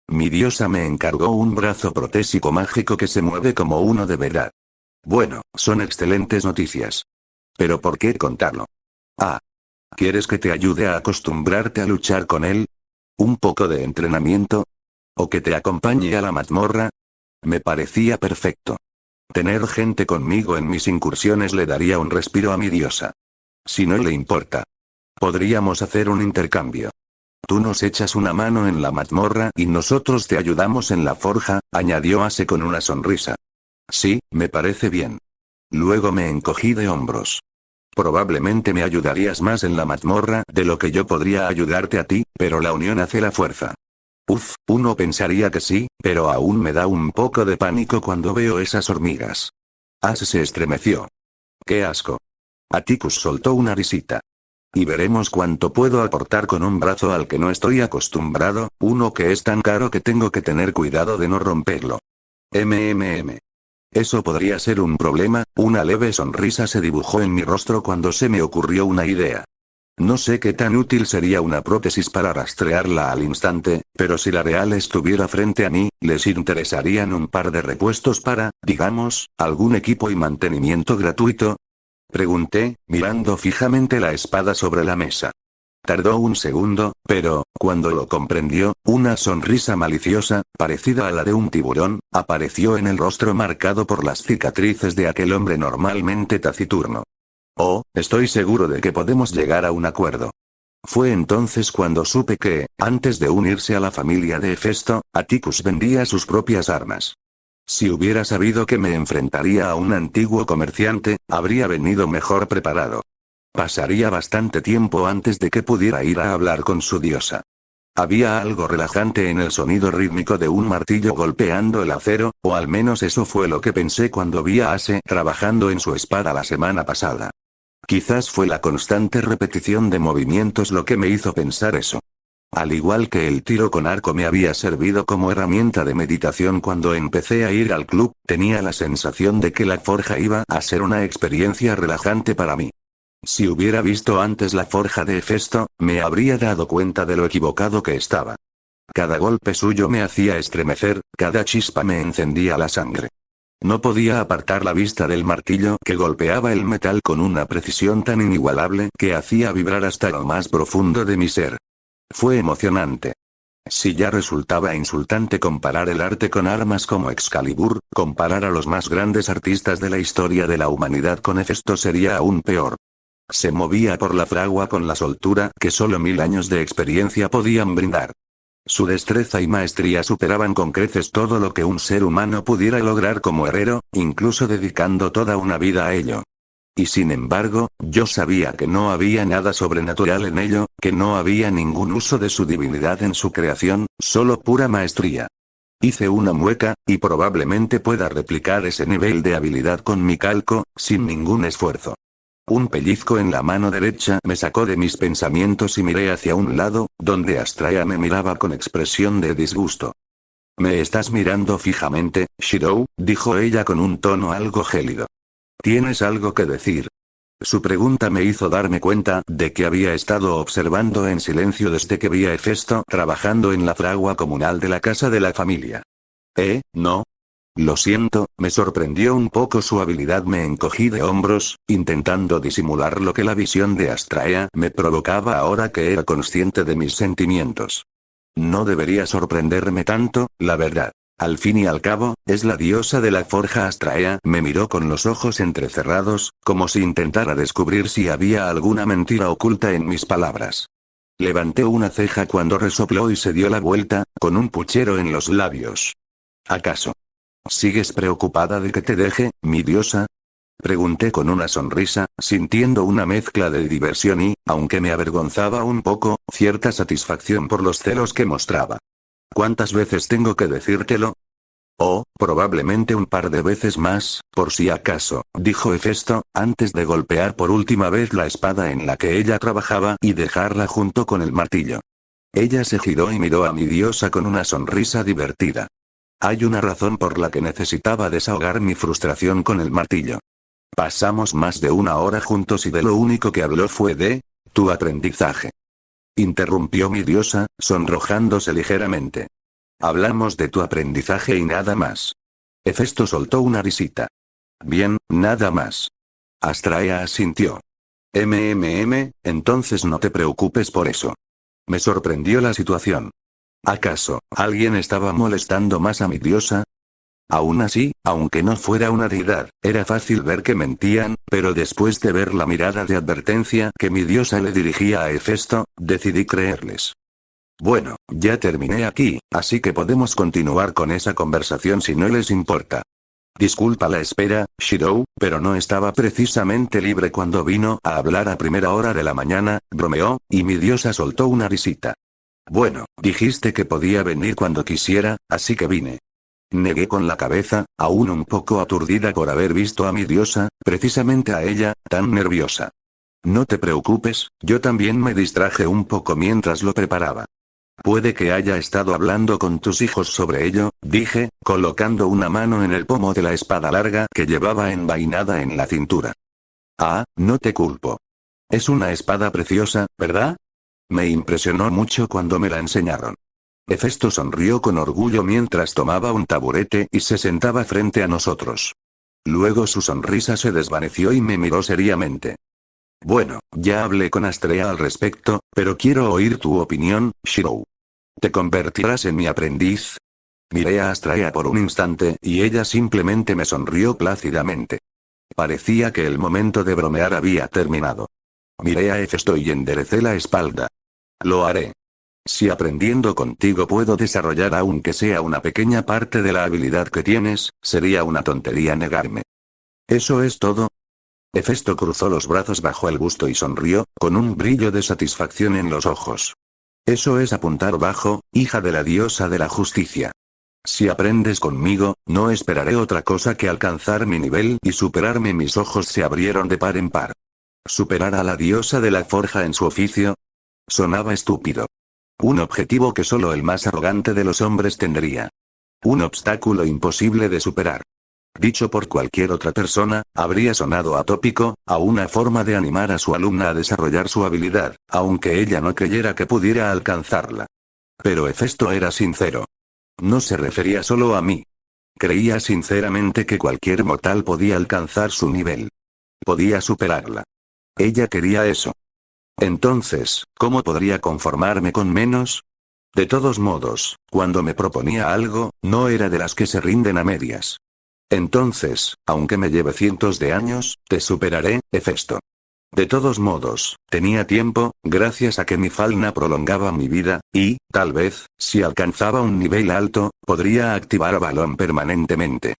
Mi diosa me encargó un brazo protésico mágico que se mueve como uno de verdad. Bueno, son excelentes noticias. ¿Pero por qué contarlo? ¿Quieres que te ayude a acostumbrarte a luchar con él? ¿Un poco de entrenamiento? ¿O que te acompañe a la mazmorra? Me parecía perfecto. Tener gente conmigo en mis incursiones le daría un respiro a mi diosa. Si no le importa. Podríamos hacer un intercambio. Tú nos echas una mano en la mazmorra y nosotros te ayudamos en la forja, añadió Ase con una sonrisa. Sí, me parece bien. Luego me encogí de hombros. Probablemente me ayudarías más en la mazmorra de lo que yo podría ayudarte a ti, pero la unión hace la fuerza. Uno pensaría que sí, pero aún me da un poco de pánico cuando veo esas hormigas. Ase se estremeció. ¡Qué asco! Atticus soltó una risita. Y veremos cuánto puedo aportar con un brazo al que no estoy acostumbrado, uno que es tan caro que tengo que tener cuidado de no romperlo. Eso podría ser un problema, una leve sonrisa se dibujó en mi rostro cuando se me ocurrió una idea. No sé qué tan útil sería una prótesis para rastrearla al instante, pero si la real estuviera frente a mí, ¿les interesarían un par de repuestos para, digamos, algún equipo y mantenimiento gratuito? Pregunté, mirando fijamente la espada sobre la mesa. Tardó un segundo, pero, cuando lo comprendió, una sonrisa maliciosa, parecida a la de un tiburón, apareció en el rostro marcado por las cicatrices de aquel hombre normalmente taciturno. Estoy seguro de que podemos llegar a un acuerdo. Fue entonces cuando supe que, antes de unirse a la familia de Hefesto, Atticus vendía sus propias armas. Si hubiera sabido que me enfrentaría a un antiguo comerciante, habría venido mejor preparado. Pasaría bastante tiempo antes de que pudiera ir a hablar con su diosa. Había algo relajante en el sonido rítmico de un martillo golpeando el acero, o al menos eso fue lo que pensé cuando vi a Ace trabajando en su espada la semana pasada. Quizás fue la constante repetición de movimientos lo que me hizo pensar eso. Al igual que el tiro con arco me había servido como herramienta de meditación cuando empecé a ir al club, tenía la sensación de que la forja iba a ser una experiencia relajante para mí. Si hubiera visto antes la forja de Hefesto, me habría dado cuenta de lo equivocado que estaba. Cada golpe suyo me hacía estremecer, cada chispa me encendía la sangre. No podía apartar la vista del martillo que golpeaba el metal con una precisión tan inigualable que hacía vibrar hasta lo más profundo de mi ser. Fue emocionante. Si ya resultaba insultante comparar el arte con armas como Excalibur, comparar a los más grandes artistas de la historia de la humanidad con Hefesto sería aún peor. Se movía por la fragua con la soltura que solo 1000 años de experiencia podían brindar. Su destreza y maestría superaban con creces todo lo que un ser humano pudiera lograr como herrero, incluso dedicando toda una vida a ello. Y sin embargo, yo sabía que no había nada sobrenatural en ello, que no había ningún uso de su divinidad en su creación, solo pura maestría. Hice una mueca, y probablemente pueda replicar ese nivel de habilidad con mi calco, sin ningún esfuerzo. Un pellizco en la mano derecha me sacó de mis pensamientos y miré hacia un lado, donde Astraea me miraba con expresión de disgusto. «¿Me estás mirando fijamente, Shirou?», dijo ella con un tono algo gélido. «¿Tienes algo que decir?». Su pregunta me hizo darme cuenta de que había estado observando en silencio desde que vi a Hefesto trabajando en la fragua comunal de la casa de la familia. No. Lo siento, me sorprendió un poco su habilidad. Me encogí de hombros, intentando disimular lo que la visión de Astraea me provocaba ahora que era consciente de mis sentimientos. No debería sorprenderme tanto, la verdad. Al fin y al cabo, es la diosa de la forja. Astraea me miró con los ojos entrecerrados, como si intentara descubrir si había alguna mentira oculta en mis palabras. Levanté una ceja cuando resopló y se dio la vuelta, con un puchero en los labios. ¿Acaso sigues preocupada de que te deje, mi diosa?, pregunté con una sonrisa, sintiendo una mezcla de diversión y, aunque me avergonzaba un poco, cierta satisfacción por los celos que mostraba. ¿Cuántas veces tengo que decírtelo? Oh, probablemente un par de veces más, por si acaso, dijo Hefesto, antes de golpear por última vez la espada en la que ella trabajaba y dejarla junto con el martillo. Ella se giró y miró a mi diosa con una sonrisa divertida. Hay una razón por la que necesitaba desahogar mi frustración con el martillo. Pasamos más de 1 hora juntos y de lo único que habló fue de tu aprendizaje. Interrumpió mi diosa, sonrojándose ligeramente. Hablamos de tu aprendizaje y nada más. Hefesto soltó una risita. Bien, nada más. Astraea asintió. Entonces no te preocupes por eso. Me sorprendió la situación. ¿Acaso alguien estaba molestando más a mi diosa? Aún así, aunque no fuera una deidad, era fácil ver que mentían, pero después de ver la mirada de advertencia que mi diosa le dirigía a Hefesto, decidí creerles. Bueno, ya terminé aquí, así que podemos continuar con esa conversación si no les importa. Disculpa la espera, Shirou, pero no estaba precisamente libre cuando vino a hablar a primera hora de la mañana, bromeó, y mi diosa soltó una risita. Bueno, dijiste que podía venir cuando quisiera, así que vine. Negué con la cabeza, aún un poco aturdida por haber visto a mi diosa, precisamente a ella, tan nerviosa. No te preocupes, yo también me distraje un poco mientras lo preparaba. Puede que haya estado hablando con tus hijos sobre ello, dije, colocando una mano en el pomo de la espada larga que llevaba envainada en la cintura. Ah, no te culpo. Es una espada preciosa, ¿verdad? Me impresionó mucho cuando me la enseñaron. Hefesto sonrió con orgullo mientras tomaba un taburete y se sentaba frente a nosotros. Luego su sonrisa se desvaneció y me miró seriamente. Bueno, ya hablé con Astraea al respecto, pero quiero oír tu opinión, Shirou. ¿Te convertirás en mi aprendiz? Miré a Astraea por un instante y ella simplemente me sonrió plácidamente. Parecía que el momento de bromear había terminado. Miré a Hefesto y enderecé la espalda. Lo haré. Si aprendiendo contigo puedo desarrollar aunque sea una pequeña parte de la habilidad que tienes, sería una tontería negarme. ¿Eso es todo? Hefesto cruzó los brazos bajo el busto y sonrió, con un brillo de satisfacción en los ojos. Eso es apuntar bajo, hija de la diosa de la justicia. Si aprendes conmigo, no esperaré otra cosa que alcanzar mi nivel y superarme. Mis ojos se abrieron de par en par. ¿Superar a la diosa de la forja en su oficio? Sonaba estúpido. Un objetivo que solo el más arrogante de los hombres tendría. Un obstáculo imposible de superar. Dicho por cualquier otra persona, habría sonado atópico, a una forma de animar a su alumna a desarrollar su habilidad, aunque ella no creyera que pudiera alcanzarla. Pero Hefesto era sincero. No se refería solo a mí. Creía sinceramente que cualquier mortal podía alcanzar su nivel. Podía superarla. Ella quería eso. Entonces, ¿cómo podría conformarme con menos? De todos modos, cuando me proponía algo, no era de las que se rinden a medias. Entonces, aunque me lleve cientos de años, te superaré, Hefesto. De todos modos, tenía tiempo, gracias a que mi falna prolongaba mi vida, y, tal vez, si alcanzaba un nivel alto, podría activar a Balón permanentemente.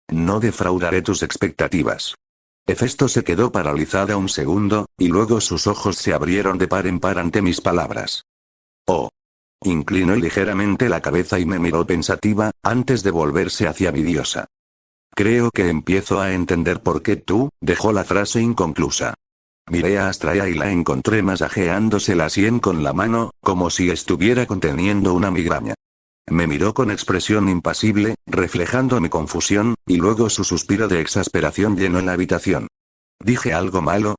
No defraudaré tus expectativas. Hefesto se quedó paralizada un segundo, y luego sus ojos se abrieron de par en par ante mis palabras. Oh. Inclinó ligeramente la cabeza y me miró pensativa, antes de volverse hacia mi diosa. Creo que empiezo a entender por qué tú, dejó la frase inconclusa. Miré a Astraea y la encontré masajeándose la sien con la mano, como si estuviera conteniendo una migraña. Me miró con expresión impasible, reflejando mi confusión, y luego su suspiro de exasperación llenó la habitación. ¿Dije algo malo?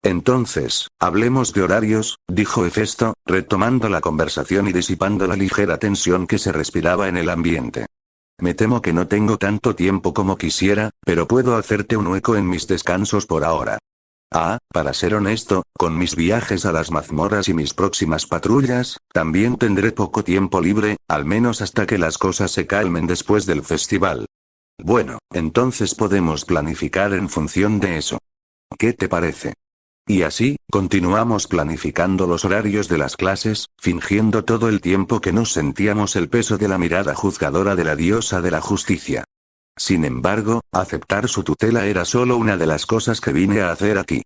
Entonces, hablemos de horarios, dijo Hefesto, retomando la conversación y disipando la ligera tensión que se respiraba en el ambiente. Me temo que no tengo tanto tiempo como quisiera, pero puedo hacerte un hueco en mis descansos por ahora. Para ser honesto, con mis viajes a las mazmorras y mis próximas patrullas, también tendré poco tiempo libre, al menos hasta que las cosas se calmen después del festival. Bueno, entonces podemos planificar en función de eso. ¿Qué te parece? Y así, continuamos planificando los horarios de las clases, fingiendo todo el tiempo que nos sentíamos el peso de la mirada juzgadora de la diosa de la justicia. Sin embargo, aceptar su tutela era solo una de las cosas que vine a hacer aquí.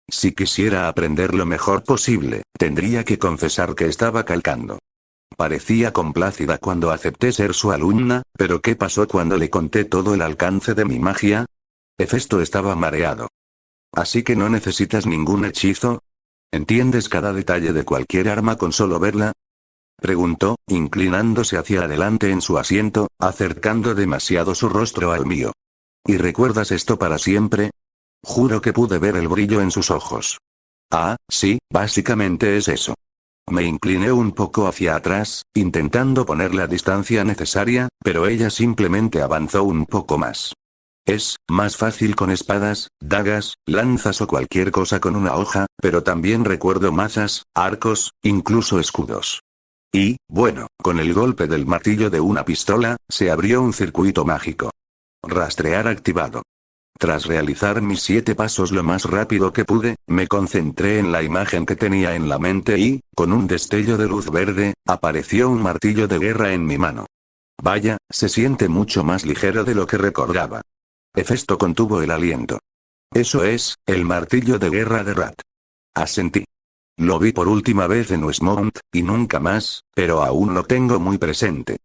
Si quisiera aprender lo mejor posible, tendría que confesar que estaba calcando. Parecía complácida cuando acepté ser su alumna, pero ¿qué pasó cuando le conté todo el alcance de mi magia? Hefesto estaba mareado. ¿Así que no necesitas ningún hechizo? ¿Entiendes cada detalle de cualquier arma con solo verla? Preguntó, inclinándose hacia adelante en su asiento, acercando demasiado su rostro al mío. ¿Y recuerdas esto para siempre? Juro que pude ver el brillo en sus ojos. Sí, básicamente es eso. Me incliné un poco hacia atrás, intentando poner la distancia necesaria, pero ella simplemente avanzó un poco más. Es más fácil con espadas, dagas, lanzas o cualquier cosa con una hoja, pero también recuerdo mazas, arcos, incluso escudos. Y, bueno, con el golpe del martillo de una pistola, se abrió un circuito mágico. Rastrear activado. Tras realizar mis 7 pasos lo más rápido que pude, me concentré en la imagen que tenía en la mente y, con un destello de luz verde, apareció un martillo de guerra en mi mano. Vaya, se siente mucho más ligero de lo que recordaba. Hefesto contuvo el aliento. Eso es, el martillo de guerra de Rat. Asentí. Lo vi por última vez en Westmount, y nunca más, pero aún lo tengo muy presente.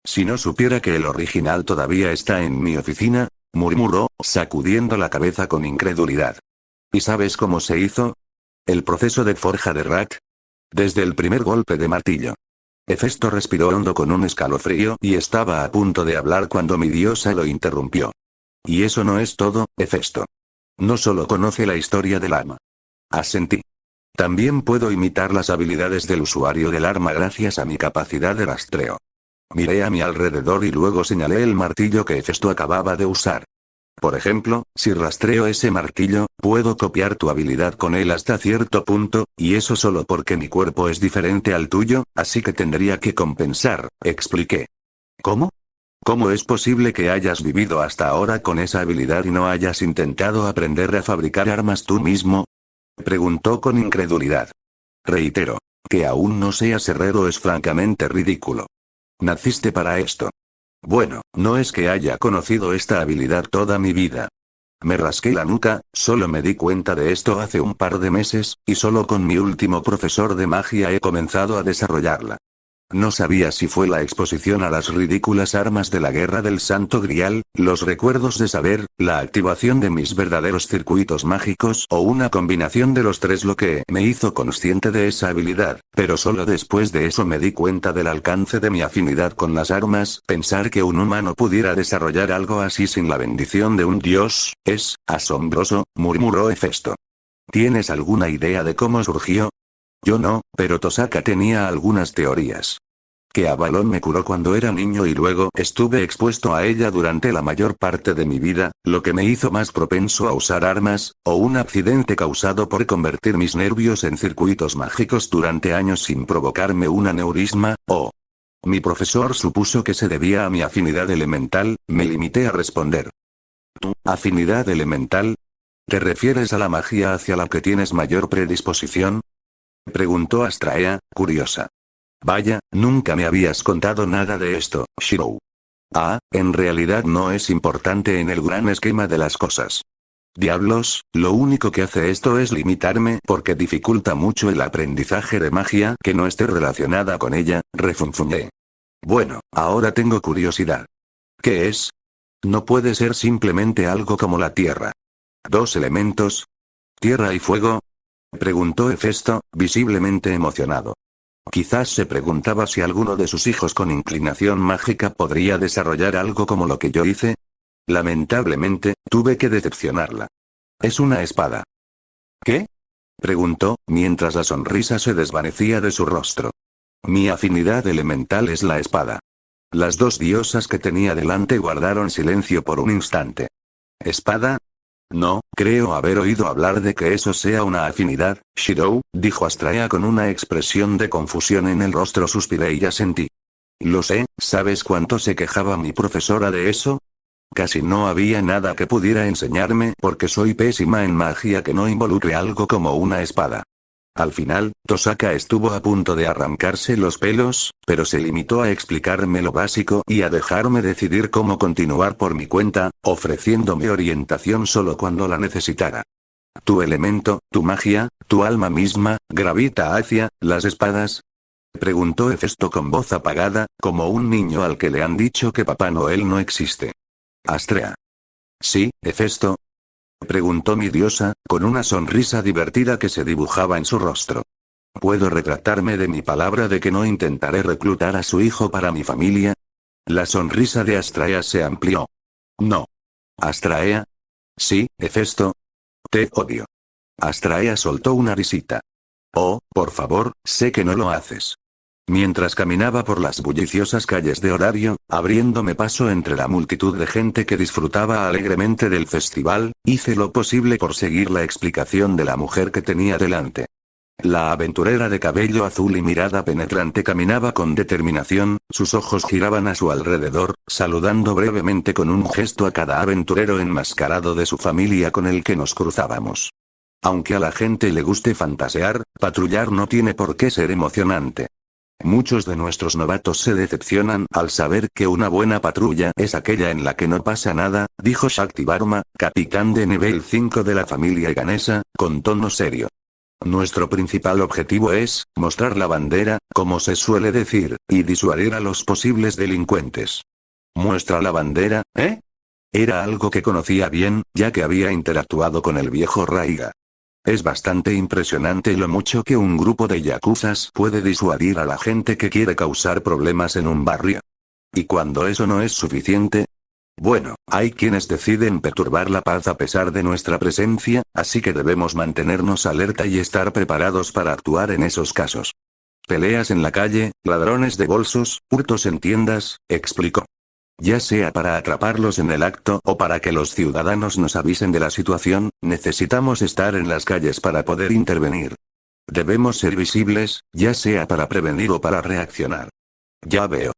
Si no supiera que el original todavía está en mi oficina, murmuró, sacudiendo la cabeza con incredulidad. ¿Y sabes cómo se hizo? ¿El proceso de forja de Rat? Desde el primer golpe de martillo. Hefesto respiró hondo con un escalofrío y estaba a punto de hablar cuando mi diosa lo interrumpió. Y eso no es todo, Hefesto. No solo conoce la historia del arma. Asentí. También puedo imitar las habilidades del usuario del arma gracias a mi capacidad de rastreo. Miré a mi alrededor y luego señalé el martillo que Hefesto acababa de usar. Por ejemplo, si rastreo ese martillo, puedo copiar tu habilidad con él hasta cierto punto, y eso solo porque mi cuerpo es diferente al tuyo, así que tendría que compensar, expliqué. ¿Cómo? ¿Cómo es posible que hayas vivido hasta ahora con esa habilidad y no hayas intentado aprender a fabricar armas tú mismo? Preguntó con incredulidad. Reitero. Que aún no seas herrero es francamente ridículo. Naciste para esto. Bueno, no es que haya conocido esta habilidad toda mi vida. Me rasqué la nuca, solo me di cuenta de esto hace un par de meses, y solo con mi último profesor de magia he comenzado a desarrollarla. No sabía si fue la exposición a las ridículas armas de la guerra del Santo Grial, los recuerdos de saber, la activación de mis verdaderos circuitos mágicos o una combinación de los tres lo que me hizo consciente de esa habilidad, pero solo después de eso me di cuenta del alcance de mi afinidad con las armas. Pensar que un humano pudiera desarrollar algo así sin la bendición de un dios, es asombroso, murmuró Hefesto. ¿Tienes alguna idea de cómo surgió? Yo no, pero Tosaka tenía algunas teorías. Que Avalon me curó cuando era niño y luego estuve expuesto a ella durante la mayor parte de mi vida, lo que me hizo más propenso a usar armas, o un accidente causado por convertir mis nervios en circuitos mágicos durante años sin provocarme un aneurisma, o... Mi profesor supuso que se debía a mi afinidad elemental, me limité a responder. ¿Tu afinidad elemental? ¿Te refieres a la magia hacia la que tienes mayor predisposición? Preguntó Astraea, curiosa. Vaya, nunca me habías contado nada de esto, Shirou. Ah, en realidad no es importante en el gran esquema de las cosas. Diablos, lo único que hace esto es limitarme porque dificulta mucho el aprendizaje de magia que no esté relacionada con ella, refunfuñé. Bueno, ahora tengo curiosidad. ¿Qué es? No puede ser simplemente algo como la tierra. ¿Dos elementos? ¿Tierra y fuego? Preguntó Hefesto, visiblemente emocionado. Quizás se preguntaba si alguno de sus hijos con inclinación mágica podría desarrollar algo como lo que yo hice. Lamentablemente, tuve que decepcionarla. Es una espada. ¿Qué? Preguntó, mientras la sonrisa se desvanecía de su rostro. Mi afinidad elemental es la espada. Las dos diosas que tenía delante guardaron silencio por un instante. ¿Espada? No, creo haber oído hablar de que eso sea una afinidad, Shirou, dijo Astraea con una expresión de confusión en el rostro. Suspiré y asentí. Lo sé, ¿sabes cuánto se quejaba mi profesora de eso? Casi no había nada que pudiera enseñarme porque soy pésima en magia que no involucre algo como una espada. Al final, Tosaka estuvo a punto de arrancarse los pelos, pero se limitó a explicarme lo básico y a dejarme decidir cómo continuar por mi cuenta, ofreciéndome orientación solo cuando la necesitara. ¿Tu elemento, tu magia, tu alma misma, gravita hacia las espadas? Preguntó Hefesto con voz apagada, como un niño al que le han dicho que Papá Noel no existe. Astrea. Sí, Hefesto. Preguntó mi diosa, con una sonrisa divertida que se dibujaba en su rostro. ¿Puedo retractarme de mi palabra de que no intentaré reclutar a su hijo para mi familia? La sonrisa de Astraea se amplió. No. ¿Astraea? Sí, Hefesto. Te odio. Astraea soltó una risita. Oh, por favor, sé que no lo haces. Mientras caminaba por las bulliciosas calles de Horario, abriéndome paso entre la multitud de gente que disfrutaba alegremente del festival, hice lo posible por seguir la explicación de la mujer que tenía delante. La aventurera de cabello azul y mirada penetrante caminaba con determinación, sus ojos giraban a su alrededor, saludando brevemente con un gesto a cada aventurero enmascarado de su familia con el que nos cruzábamos. Aunque a la gente le guste fantasear, patrullar no tiene por qué ser emocionante. Muchos de nuestros novatos se decepcionan al saber que una buena patrulla es aquella en la que no pasa nada, dijo Shakti Varma, capitán de nivel 5 de la familia Ganesa, con tono serio. Nuestro principal objetivo es mostrar la bandera, como se suele decir, y disuadir a los posibles delincuentes. ¿Muestra la bandera, eh? Era algo que conocía bien, ya que había interactuado con el viejo Raiga. Es bastante impresionante lo mucho que un grupo de yakuzas puede disuadir a la gente que quiere causar problemas en un barrio. ¿Y cuando eso no es suficiente? Bueno, hay quienes deciden perturbar la paz a pesar de nuestra presencia, así que debemos mantenernos alerta y estar preparados para actuar en esos casos. Peleas en la calle, ladrones de bolsos, hurtos en tiendas, explicó. Ya sea para atraparlos en el acto o para que los ciudadanos nos avisen de la situación, necesitamos estar en las calles para poder intervenir. Debemos ser visibles, ya sea para prevenir o para reaccionar. Ya veo.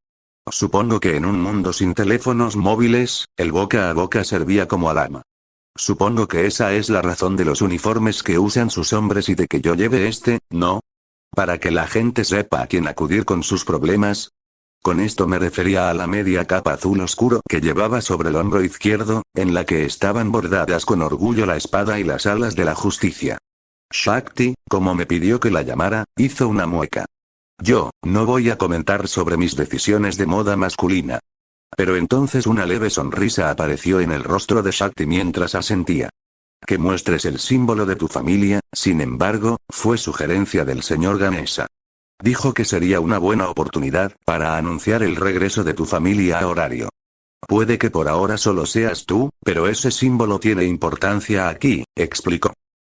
Supongo que en un mundo sin teléfonos móviles, el boca a boca servía como alarma. Supongo que esa es la razón de los uniformes que usan sus hombres y de que yo lleve este, ¿no? para que la gente sepa a quién acudir con sus problemas. Con esto me refería a la media capa azul oscuro que llevaba sobre el hombro izquierdo, en la que estaban bordadas con orgullo la espada y las alas de la justicia. Shakti, como me pidió que la llamara, hizo una mueca. Yo, no voy a comentar sobre mis decisiones de moda masculina. Pero entonces una leve sonrisa apareció en el rostro de Shakti mientras asentía. Que muestres el símbolo de tu familia, sin embargo, fue sugerencia del señor Ganesha. Dijo que sería una buena oportunidad para anunciar el regreso de tu familia a horario. Puede que por ahora solo seas tú, pero ese símbolo tiene importancia aquí, explicó.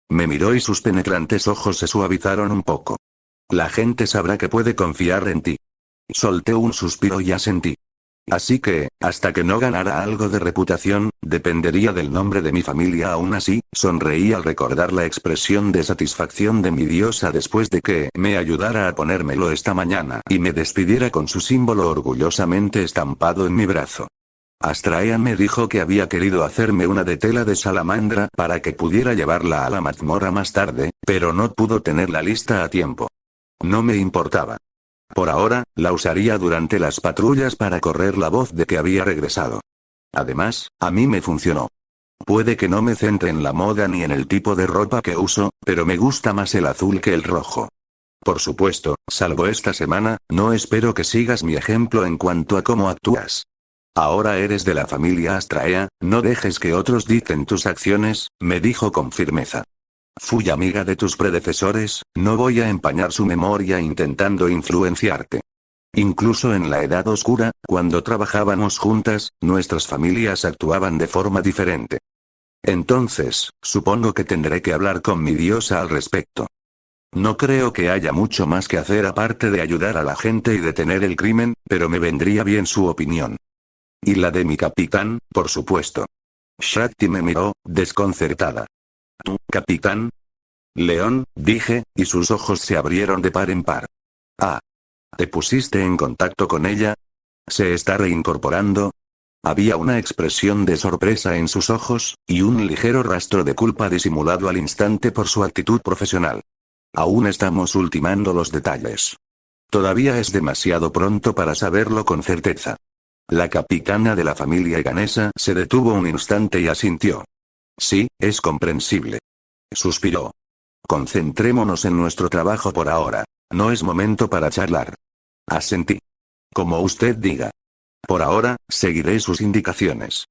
Me miró y sus penetrantes ojos se suavizaron un poco. La gente sabrá que puede confiar en ti. Solté un suspiro y asentí. Así que, hasta que no ganara algo de reputación, dependería del nombre de mi familia. Aún así, sonreí al recordar la expresión de satisfacción de mi diosa después de que me ayudara a ponérmelo esta mañana y me despidiera con su símbolo orgullosamente estampado en mi brazo. Astraea me dijo que había querido hacerme una de tela de salamandra para que pudiera llevarla a la mazmorra más tarde, pero no pudo tenerla lista a tiempo. No me importaba. Por ahora, la usaría durante las patrullas para correr la voz de que había regresado. Además, a mí me funcionó. Puede que no me centre en la moda ni en el tipo de ropa que uso, pero me gusta más el azul que el rojo. Por supuesto, salvo esta semana, no espero que sigas mi ejemplo en cuanto a cómo actúas. Ahora eres de la familia Astraea, no dejes que otros dicten tus acciones, me dijo con firmeza. Fui amiga de tus predecesores, no voy a empañar su memoria intentando influenciarte. Incluso en la Edad Oscura, cuando trabajábamos juntas, nuestras familias actuaban de forma diferente. Entonces, supongo que tendré que hablar con mi diosa al respecto. No creo que haya mucho más que hacer aparte de ayudar a la gente y detener el crimen, pero me vendría bien su opinión. Y la de mi capitán, por supuesto. Shakti me miró, desconcertada. ¿Tú, capitán? León, dije, y sus ojos se abrieron de par en par. Ah. ¿Te pusiste en contacto con ella? ¿Se está reincorporando? Había una expresión de sorpresa en sus ojos, y un ligero rastro de culpa disimulado al instante por su actitud profesional. Aún estamos ultimando los detalles. Todavía es demasiado pronto para saberlo con certeza. La capitana de la familia Ganesha se detuvo un instante y asintió. Sí, es comprensible. Suspiró. Concentrémonos en nuestro trabajo por ahora. No es momento para charlar. Asentí. Como usted diga. Por ahora, seguiré sus indicaciones.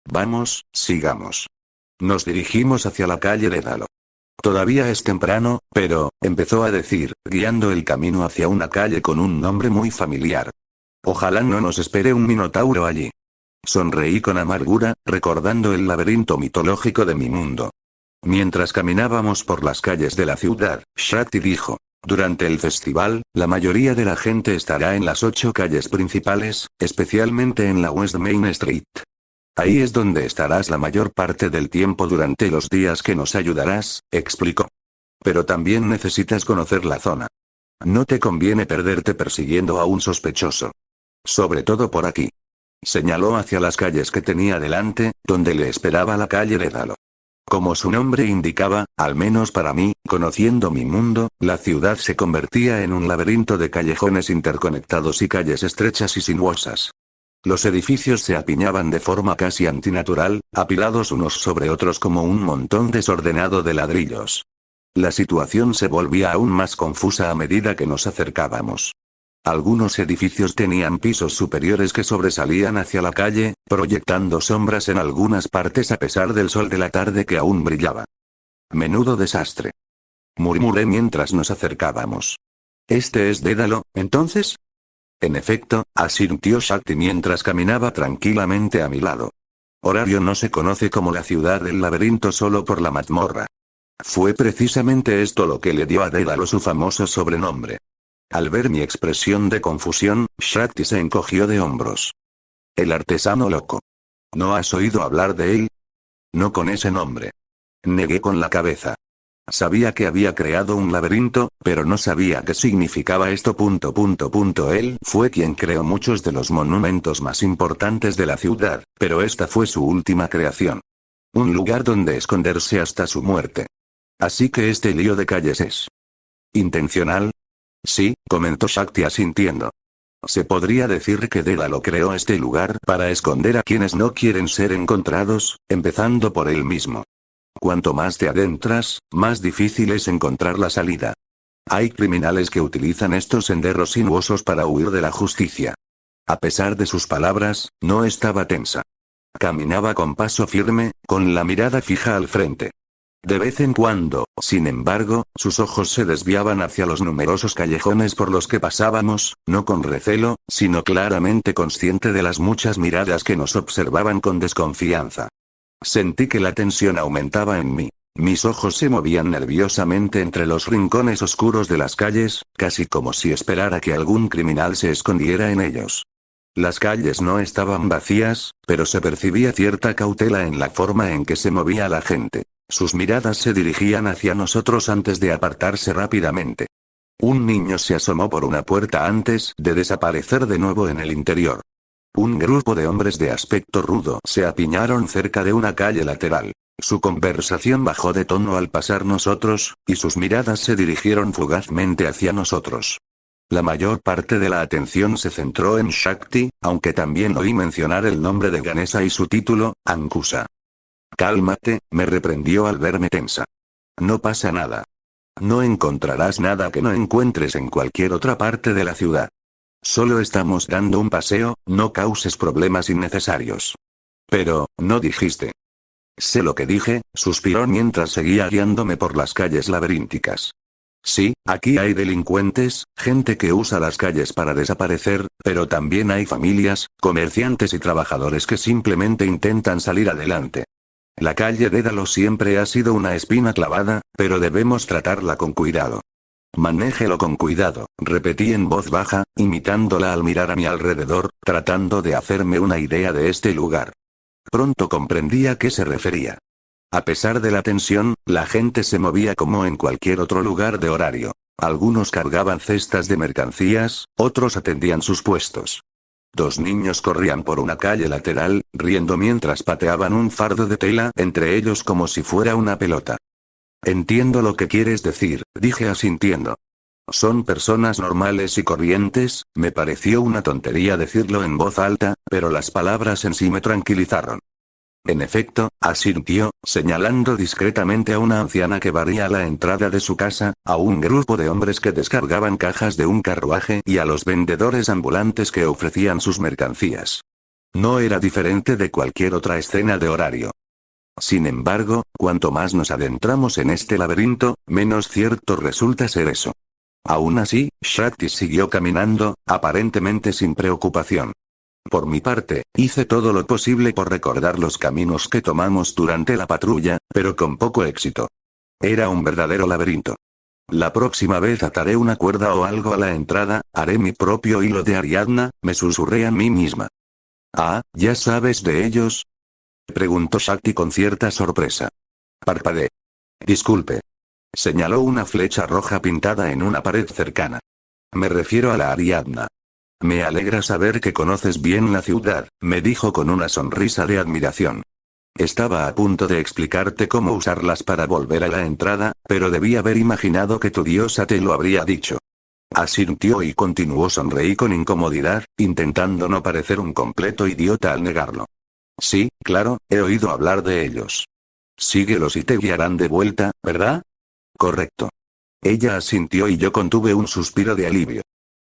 Vamos, sigamos. Nos dirigimos hacia la calle Dédalo. Todavía es temprano, pero, empezó a decir, guiando el camino hacia una calle con un nombre muy familiar. Ojalá no nos espere un minotauro allí. Sonreí con amargura, recordando el laberinto mitológico de mi mundo. Mientras caminábamos por las calles de la ciudad, Shakti dijo. Durante el festival, la mayoría de la gente estará en las 8 calles principales, especialmente en la West Main Street. Ahí es donde estarás la mayor parte del tiempo durante los días que nos ayudarás, explicó. Pero también necesitas conocer la zona. No te conviene perderte persiguiendo a un sospechoso. Sobre todo por aquí. Señaló hacia las calles que tenía delante, donde le esperaba la calle Dédalo. Como su nombre indicaba, al menos para mí, conociendo mi mundo, la ciudad se convertía en un laberinto de callejones interconectados y calles estrechas y sinuosas. Los edificios se apiñaban de forma casi antinatural, apilados unos sobre otros como un montón desordenado de ladrillos. La situación se volvía aún más confusa a medida que nos acercábamos. Algunos edificios tenían pisos superiores que sobresalían hacia la calle, proyectando sombras en algunas partes a pesar del sol de la tarde que aún brillaba. Menudo desastre. Murmuré mientras nos acercábamos. ¿Este es Dédalo, entonces? En efecto, asintió Shakti mientras caminaba tranquilamente a mi lado. Horario no se conoce como la ciudad del laberinto solo por la mazmorra. Fue precisamente esto lo que le dio a Dédalo su famoso sobrenombre. Al ver mi expresión de confusión, Shakti se encogió de hombros. El artesano loco. ¿No has oído hablar de él? No con ese nombre. Negué con la cabeza. Sabía que había creado un laberinto, pero no sabía qué significaba esto. Él fue quien creó muchos de los monumentos más importantes de la ciudad, pero esta fue su última creación. Un lugar donde esconderse hasta su muerte. Así que este lío de calles es intencional. Sí, comentó Shakti asintiendo. Se podría decir que Dédalo creó este lugar para esconder a quienes no quieren ser encontrados, empezando por él mismo. Cuanto más te adentras, más difícil es encontrar la salida. Hay criminales que utilizan estos senderos sinuosos para huir de la justicia. A pesar de sus palabras, no estaba tensa. Caminaba con paso firme, con la mirada fija al frente. De vez en cuando, sin embargo, sus ojos se desviaban hacia los numerosos callejones por los que pasábamos, no con recelo, sino claramente consciente de las muchas miradas que nos observaban con desconfianza. Sentí que la tensión aumentaba en mí. Mis ojos se movían nerviosamente entre los rincones oscuros de las calles, casi como si esperara que algún criminal se escondiera en ellos. Las calles no estaban vacías, pero se percibía cierta cautela en la forma en que se movía la gente. Sus miradas se dirigían hacia nosotros antes de apartarse rápidamente. Un niño se asomó por una puerta antes de desaparecer de nuevo en el interior. Un grupo de hombres de aspecto rudo se apiñaron cerca de una calle lateral. Su conversación bajó de tono al pasar nosotros, y sus miradas se dirigieron fugazmente hacia nosotros. La mayor parte de la atención se centró en Shakti, aunque también oí mencionar el nombre de Ganesha y su título, Ankusa. Cálmate, me reprendió al verme tensa. No pasa nada. No encontrarás nada que no encuentres en cualquier otra parte de la ciudad. Solo estamos dando un paseo, no causes problemas innecesarios. Pero, ¿no dijiste? Sé lo que dije, suspiró mientras seguía guiándome por las calles laberínticas. Sí, aquí hay delincuentes, gente que usa las calles para desaparecer, pero también hay familias, comerciantes y trabajadores que simplemente intentan salir adelante. La calle Dédalo siempre ha sido una espina clavada, pero debemos tratarla con cuidado. Manéjelo con cuidado, repetí en voz baja, imitándola al mirar a mi alrededor, tratando de hacerme una idea de este lugar. Pronto comprendí a qué se refería. A pesar de la tensión, la gente se movía como en cualquier otro lugar de horario. Algunos cargaban cestas de mercancías, otros atendían sus puestos. Dos niños corrían por una calle lateral, riendo mientras pateaban un fardo de tela entre ellos como si fuera una pelota. Entiendo lo que quieres decir, dije asintiendo. Son personas normales y corrientes, me pareció una tontería decirlo en voz alta, pero las palabras en sí me tranquilizaron. En efecto, asintió, señalando discretamente a una anciana que barría la entrada de su casa, a un grupo de hombres que descargaban cajas de un carruaje y a los vendedores ambulantes que ofrecían sus mercancías. No era diferente de cualquier otra escena de horario. Sin embargo, cuanto más nos adentramos en este laberinto, menos cierto resulta ser eso. Aún así, Shakti siguió caminando, aparentemente sin preocupación. Por mi parte, hice todo lo posible por recordar los caminos que tomamos durante la patrulla, pero con poco éxito. Era un verdadero laberinto. La próxima vez ataré una cuerda o algo a la entrada, haré mi propio hilo de Ariadna, me susurré a mí misma. Ah, ¿ya sabes de ellos? Preguntó Shakti con cierta sorpresa. Parpadeé. Disculpe. Señaló una flecha roja pintada en una pared cercana. Me refiero a la Ariadna. Me alegra saber que conoces bien la ciudad, me dijo con una sonrisa de admiración. Estaba a punto de explicarte cómo usarlas para volver a la entrada, pero debí haber imaginado que tu diosa te lo habría dicho. Asintió y continuó. Sonreí con incomodidad, intentando no parecer un completo idiota al negarlo. Sí, claro, he oído hablar de ellos. Síguelos y te guiarán de vuelta, ¿verdad? Correcto. Ella asintió y yo contuve un suspiro de alivio.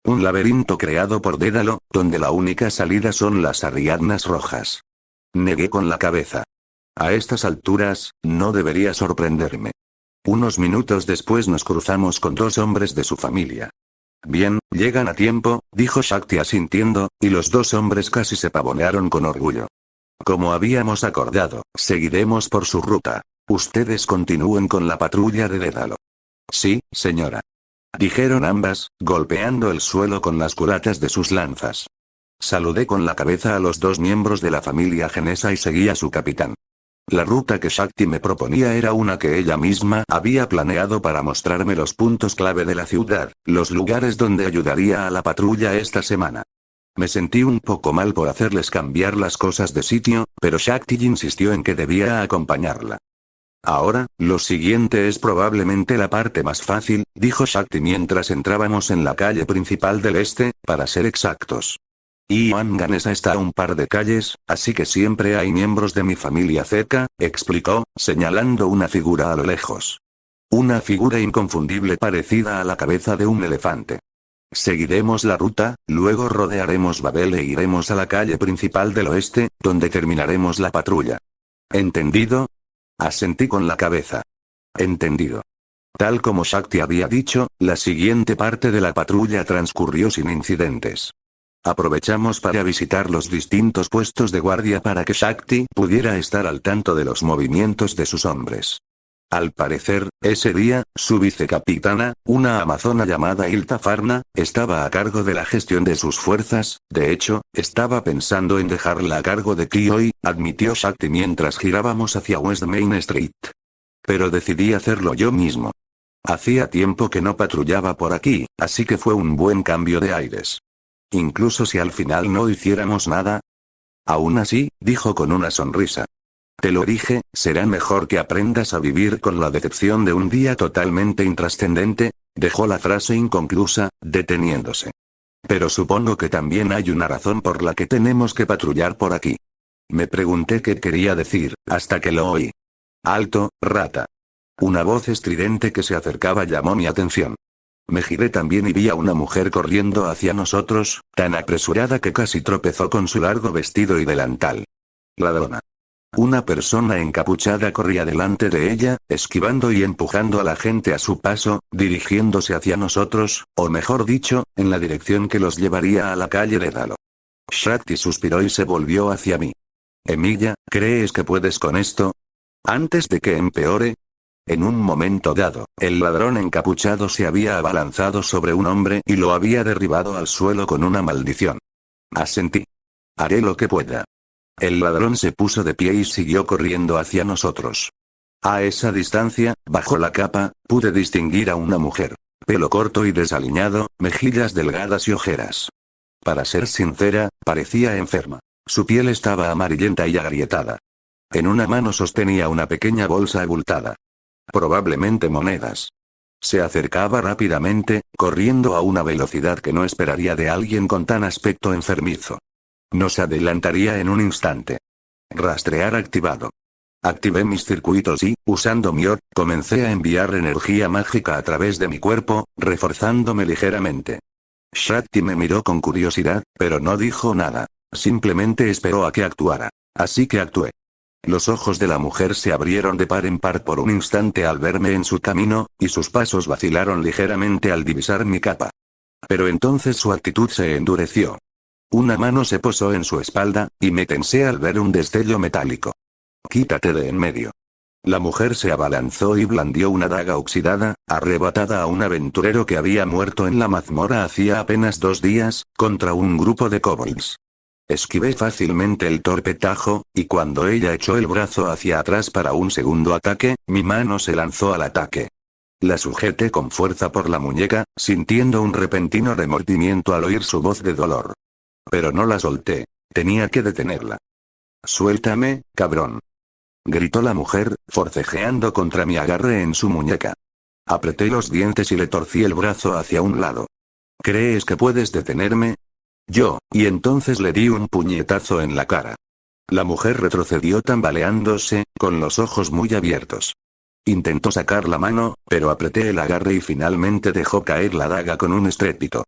Un laberinto creado por Dédalo, donde la única salida son las Ariadnas rojas. Negué con la cabeza. A estas alturas, no debería sorprenderme. Unos minutos después nos cruzamos con dos hombres de su familia. Bien, llegan a tiempo, dijo Shakti asintiendo, y los dos hombres casi se pavonearon con orgullo. Como habíamos acordado, seguiremos por su ruta. Ustedes continúen con la patrulla de Dédalo. Sí, señora. Dijeron ambas, golpeando el suelo con las culatas de sus lanzas. Saludé con la cabeza a los dos miembros de la familia Ganesha y seguí a su capitán. La ruta que Shakti me proponía era una que ella misma había planeado para mostrarme los puntos clave de la ciudad, los lugares donde ayudaría a la patrulla esta semana. Me sentí un poco mal por hacerles cambiar las cosas de sitio, pero Shakti insistió en que debía acompañarla. Ahora, lo siguiente es probablemente la parte más fácil, dijo Shakti mientras entrábamos en la calle principal del este, para ser exactos. Ian Ganesha está a un par de calles, así que siempre hay miembros de mi familia cerca, explicó, señalando una figura a lo lejos. Una figura inconfundible parecida a la cabeza de un elefante. Seguiremos la ruta, luego rodearemos Babel e iremos a la calle principal del oeste, donde terminaremos la patrulla. ¿Entendido? Asentí con la cabeza. Entendido. Tal como Shakti había dicho, la siguiente parte de la patrulla transcurrió sin incidentes. Aprovechamos para visitar los distintos puestos de guardia para que Shakti pudiera estar al tanto de los movimientos de sus hombres. Al parecer, ese día, su vicecapitana, una amazona llamada Ilta Farna, estaba a cargo de la gestión de sus fuerzas, de hecho, estaba pensando en dejarla a cargo de Kioi, admitió Shakti mientras girábamos hacia West Main Street. Pero decidí hacerlo yo mismo. Hacía tiempo que no patrullaba por aquí, así que fue un buen cambio de aires. Incluso si al final no hiciéramos nada. Aún así, dijo con una sonrisa. Te lo dije, será mejor que aprendas a vivir con la decepción de un día totalmente intrascendente, dejó la frase inconclusa, deteniéndose. Pero supongo que también hay una razón por la que tenemos que patrullar por aquí. Me pregunté qué quería decir, hasta que lo oí. Alto, rata. Una voz estridente que se acercaba llamó mi atención. Me giré también y vi a una mujer corriendo hacia nosotros, tan apresurada que casi tropezó con su largo vestido y delantal. Ladrona. Una persona encapuchada corría delante de ella, esquivando y empujando a la gente a su paso, dirigiéndose hacia nosotros, o mejor dicho, en la dirección que los llevaría a la calle de Dalo. Shakti suspiró y se volvió hacia mí. Emilia, ¿crees que puedes con esto? Antes de que empeore. En un momento dado, el ladrón encapuchado se había abalanzado sobre un hombre y lo había derribado al suelo con una maldición. Asentí. Haré lo que pueda. El ladrón se puso de pie y siguió corriendo hacia nosotros. A esa distancia, bajo la capa, pude distinguir a una mujer. Pelo corto y desaliñado, mejillas delgadas y ojeras. Para ser sincera, parecía enferma. Su piel estaba amarillenta y agrietada. En una mano sostenía una pequeña bolsa abultada. Probablemente monedas. Se acercaba rápidamente, corriendo a una velocidad que no esperaría de alguien con tan aspecto enfermizo. Nos adelantaría en un instante. Rastrear activado. Activé mis circuitos y, usando mi OR, comencé a enviar energía mágica a través de mi cuerpo, reforzándome ligeramente. Shakti me miró con curiosidad, pero no dijo nada. Simplemente esperó a que actuara. Así que actué. Los ojos de la mujer se abrieron de par en par por un instante al verme en su camino, y sus pasos vacilaron ligeramente al divisar mi capa. Pero entonces su actitud se endureció. Una mano se posó en su espalda, y me tensé al ver un destello metálico. Quítate de en medio. La mujer se abalanzó y blandió una daga oxidada, arrebatada a un aventurero que había muerto en la mazmorra hacía apenas 2 días, contra un grupo de kobolds. Esquivé fácilmente el torpetajo, y cuando ella echó el brazo hacia atrás para un segundo ataque, mi mano se lanzó al ataque. La sujeté con fuerza por la muñeca, sintiendo un repentino remordimiento al oír su voz de dolor. Pero no la solté. Tenía que detenerla. Suéltame, cabrón. Gritó la mujer, forcejeando contra mi agarre en su muñeca. Apreté los dientes y le torcí el brazo hacia un lado. ¿Crees que puedes detenerme? Y entonces le di un puñetazo en la cara. La mujer retrocedió tambaleándose, con los ojos muy abiertos. Intentó sacar la mano, pero apreté el agarre y finalmente dejó caer la daga con un estrépito.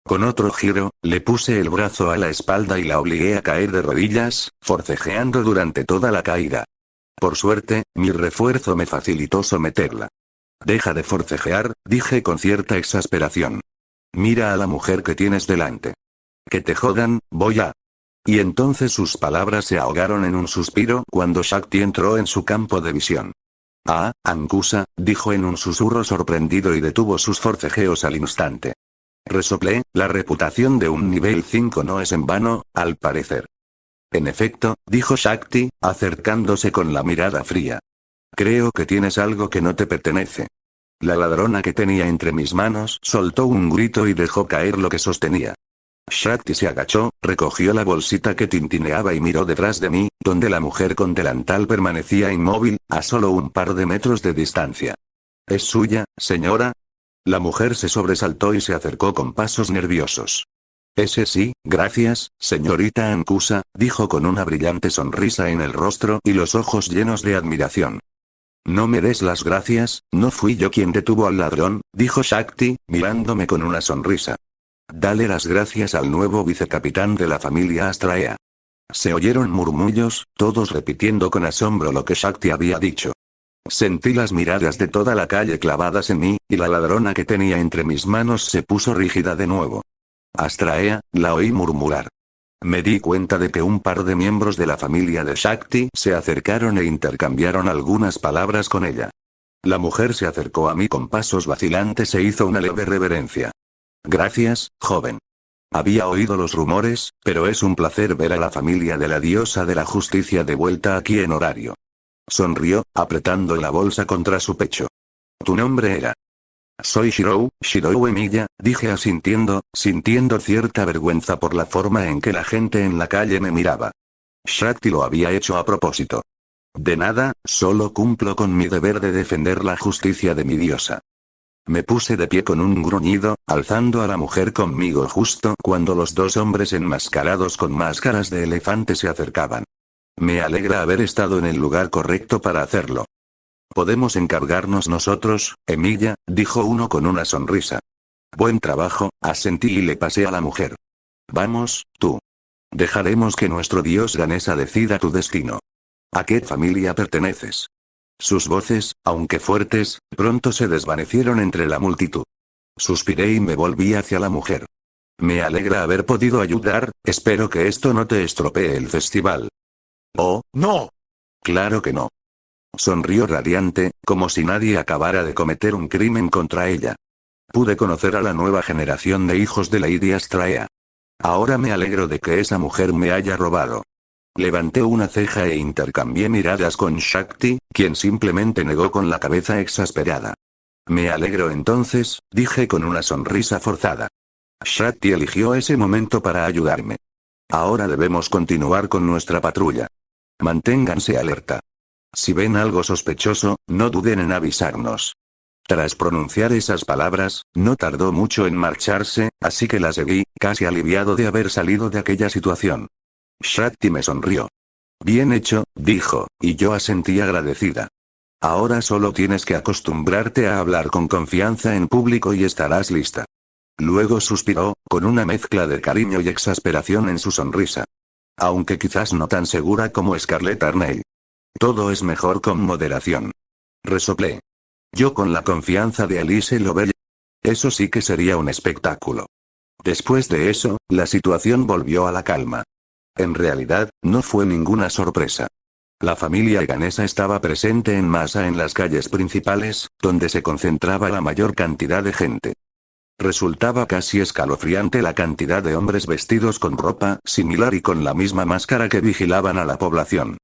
Con otro giro, le puse el brazo a la espalda y la obligué a caer de rodillas, forcejeando durante toda la caída. Por suerte, mi refuerzo me facilitó someterla. Deja de forcejear, dije con cierta exasperación. Mira a la mujer que tienes delante. Que te jodan, voy a... Y entonces sus palabras se ahogaron en un suspiro cuando Shakti entró en su campo de visión. Ah, Ankusa, dijo en un susurro sorprendido y detuvo sus forcejeos al instante. Resoplé, la reputación de un nivel 5 no es en vano, al parecer. En efecto, dijo Shakti, acercándose con la mirada fría. Creo que tienes algo que no te pertenece. La ladrona que tenía entre mis manos soltó un grito y dejó caer lo que sostenía. Shakti se agachó, recogió la bolsita que tintineaba y miró detrás de mí, donde la mujer con delantal permanecía inmóvil, a solo un par de metros de distancia. ¿Es suya, señora? La mujer se sobresaltó y se acercó con pasos nerviosos. Ese sí, gracias, señorita Ankusa, dijo con una brillante sonrisa en el rostro y los ojos llenos de admiración. No me des las gracias, no fui yo quien detuvo al ladrón, dijo Shakti, mirándome con una sonrisa. Dale las gracias al nuevo vicecapitán de la familia Astraea. Se oyeron murmullos, todos repitiendo con asombro lo que Shakti había dicho. Sentí las miradas de toda la calle clavadas en mí, y la ladrona que tenía entre mis manos se puso rígida de nuevo. Astraea, la oí murmurar. Me di cuenta de que un par de miembros de la familia de Shakti se acercaron e intercambiaron algunas palabras con ella. La mujer se acercó a mí con pasos vacilantes e hizo una leve reverencia. Gracias, joven. Había oído los rumores, pero es un placer ver a la familia de la diosa de la justicia de vuelta aquí en horario. Sonrió, apretando la bolsa contra su pecho. ¿Tu nombre era? Soy Shirou Emilia, dije asintiendo, sintiendo cierta vergüenza por la forma en que la gente en la calle me miraba. Shakti lo había hecho a propósito. De nada, solo cumplo con mi deber de defender la justicia de mi diosa. Me puse de pie con un gruñido, alzando a la mujer conmigo justo cuando los dos hombres enmascarados con máscaras de elefante se acercaban. Me alegra haber estado en el lugar correcto para hacerlo. Podemos encargarnos nosotros, Emilia, dijo uno con una sonrisa. Buen trabajo, asentí y le pasé a la mujer. Vamos, tú. Dejaremos que nuestro dios Ganesa decida tu destino. ¿A qué familia perteneces? Sus voces, aunque fuertes, pronto se desvanecieron entre la multitud. Suspiré y me volví hacia la mujer. Me alegra haber podido ayudar, espero que esto no te estropee el festival. Oh, no. Claro que no. Sonrió radiante, como si nadie acabara de cometer un crimen contra ella. Pude conocer a la nueva generación de hijos de Lady Astraea. Ahora me alegro de que esa mujer me haya robado. Levanté una ceja e intercambié miradas con Shakti, quien simplemente negó con la cabeza exasperada. Me alegro entonces, dije con una sonrisa forzada. Shakti eligió ese momento para ayudarme. Ahora debemos continuar con nuestra patrulla. Manténganse alerta. Si ven algo sospechoso, no duden en avisarnos. Tras pronunciar esas palabras, no tardó mucho en marcharse, así que la seguí, casi aliviado de haber salido de aquella situación. Shakti me sonrió. Bien hecho, dijo, y yo asentí agradecida. Ahora solo tienes que acostumbrarte a hablar con confianza en público y estarás lista. Luego suspiró, con una mezcla de cariño y exasperación en su sonrisa. Aunque quizás no tan segura como Scarlett Arnell. Todo es mejor con moderación. Resoplé. Yo con la confianza de Alice Lovell. Eso sí que sería un espectáculo. Después de eso, la situación volvió a la calma. En realidad, no fue ninguna sorpresa. La familia Ganesa estaba presente en masa en las calles principales, donde se concentraba la mayor cantidad de gente. Resultaba casi escalofriante la cantidad de hombres vestidos con ropa similar y con la misma máscara que vigilaban a la población.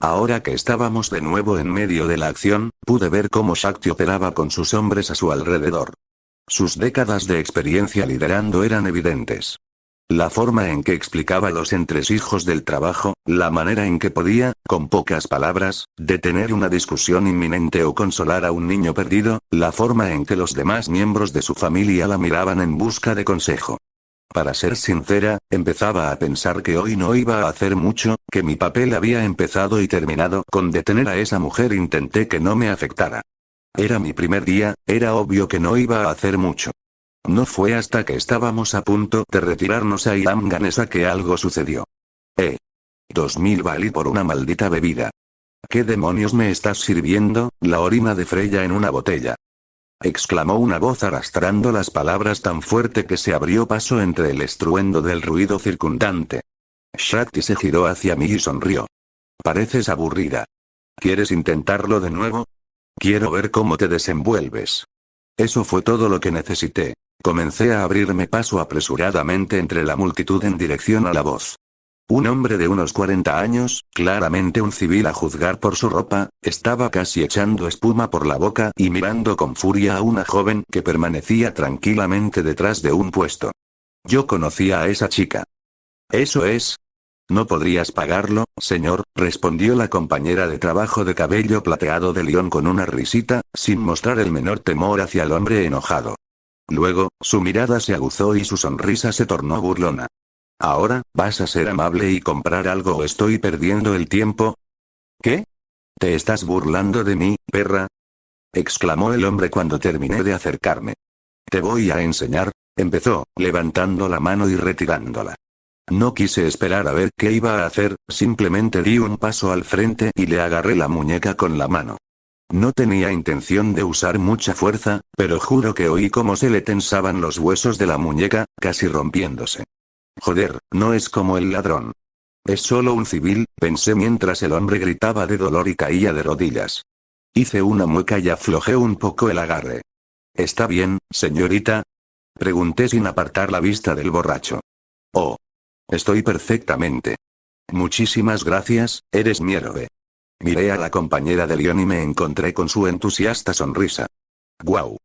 Ahora que estábamos de nuevo en medio de la acción, pude ver cómo Shakti operaba con sus hombres a su alrededor. Sus décadas de experiencia liderando eran evidentes. La forma en que explicaba los entresijos del trabajo, la manera en que podía, con pocas palabras, detener una discusión inminente o consolar a un niño perdido, la forma en que los demás miembros de su familia la miraban en busca de consejo. Para ser sincera, empezaba a pensar que hoy no iba a hacer mucho, que mi papel había empezado y terminado con detener a esa mujer. Intenté que no me afectara. Era mi primer día, era obvio que no iba a hacer mucho. No fue hasta que estábamos a punto de retirarnos a Ilam Ganesa que algo sucedió. 2000 Bali por una maldita bebida. ¿Qué demonios me estás sirviendo? La orina de Freya en una botella. Exclamó una voz arrastrando las palabras tan fuerte que se abrió paso entre el estruendo del ruido circundante. Shakti se giró hacia mí y sonrió. Pareces aburrida. ¿Quieres intentarlo de nuevo? Quiero ver cómo te desenvuelves. Eso fue todo lo que necesité. Comencé a abrirme paso apresuradamente entre la multitud en dirección a la voz. Un hombre de unos 40 años, claramente un civil a juzgar por su ropa, estaba casi echando espuma por la boca y mirando con furia a una joven que permanecía tranquilamente detrás de un puesto. Yo conocía a esa chica. ¿Eso es? ¿No podrías pagarlo, señor?, respondió la compañera de trabajo de cabello plateado de León con una risita, sin mostrar el menor temor hacia el hombre enojado. Luego, su mirada se aguzó y su sonrisa se tornó burlona. ¿Ahora, vas a ser amable y comprar algo o estoy perdiendo el tiempo? ¿Qué? ¿Te estás burlando de mí, perra?, exclamó el hombre cuando terminé de acercarme. Te voy a enseñar, empezó, levantando la mano y retirándola. No quise esperar a ver qué iba a hacer, simplemente di un paso al frente y le agarré la muñeca con la mano. No tenía intención de usar mucha fuerza, pero juro que oí cómo se le tensaban los huesos de la muñeca, casi rompiéndose. Joder, no es como el ladrón. Es solo un civil, pensé mientras el hombre gritaba de dolor y caía de rodillas. Hice una mueca y aflojé un poco el agarre. ¿Está bien, señorita?, pregunté sin apartar la vista del borracho. Oh. Estoy perfectamente. Muchísimas gracias, eres mi héroe. Miré a la compañera de León y me encontré con su entusiasta sonrisa. Guau.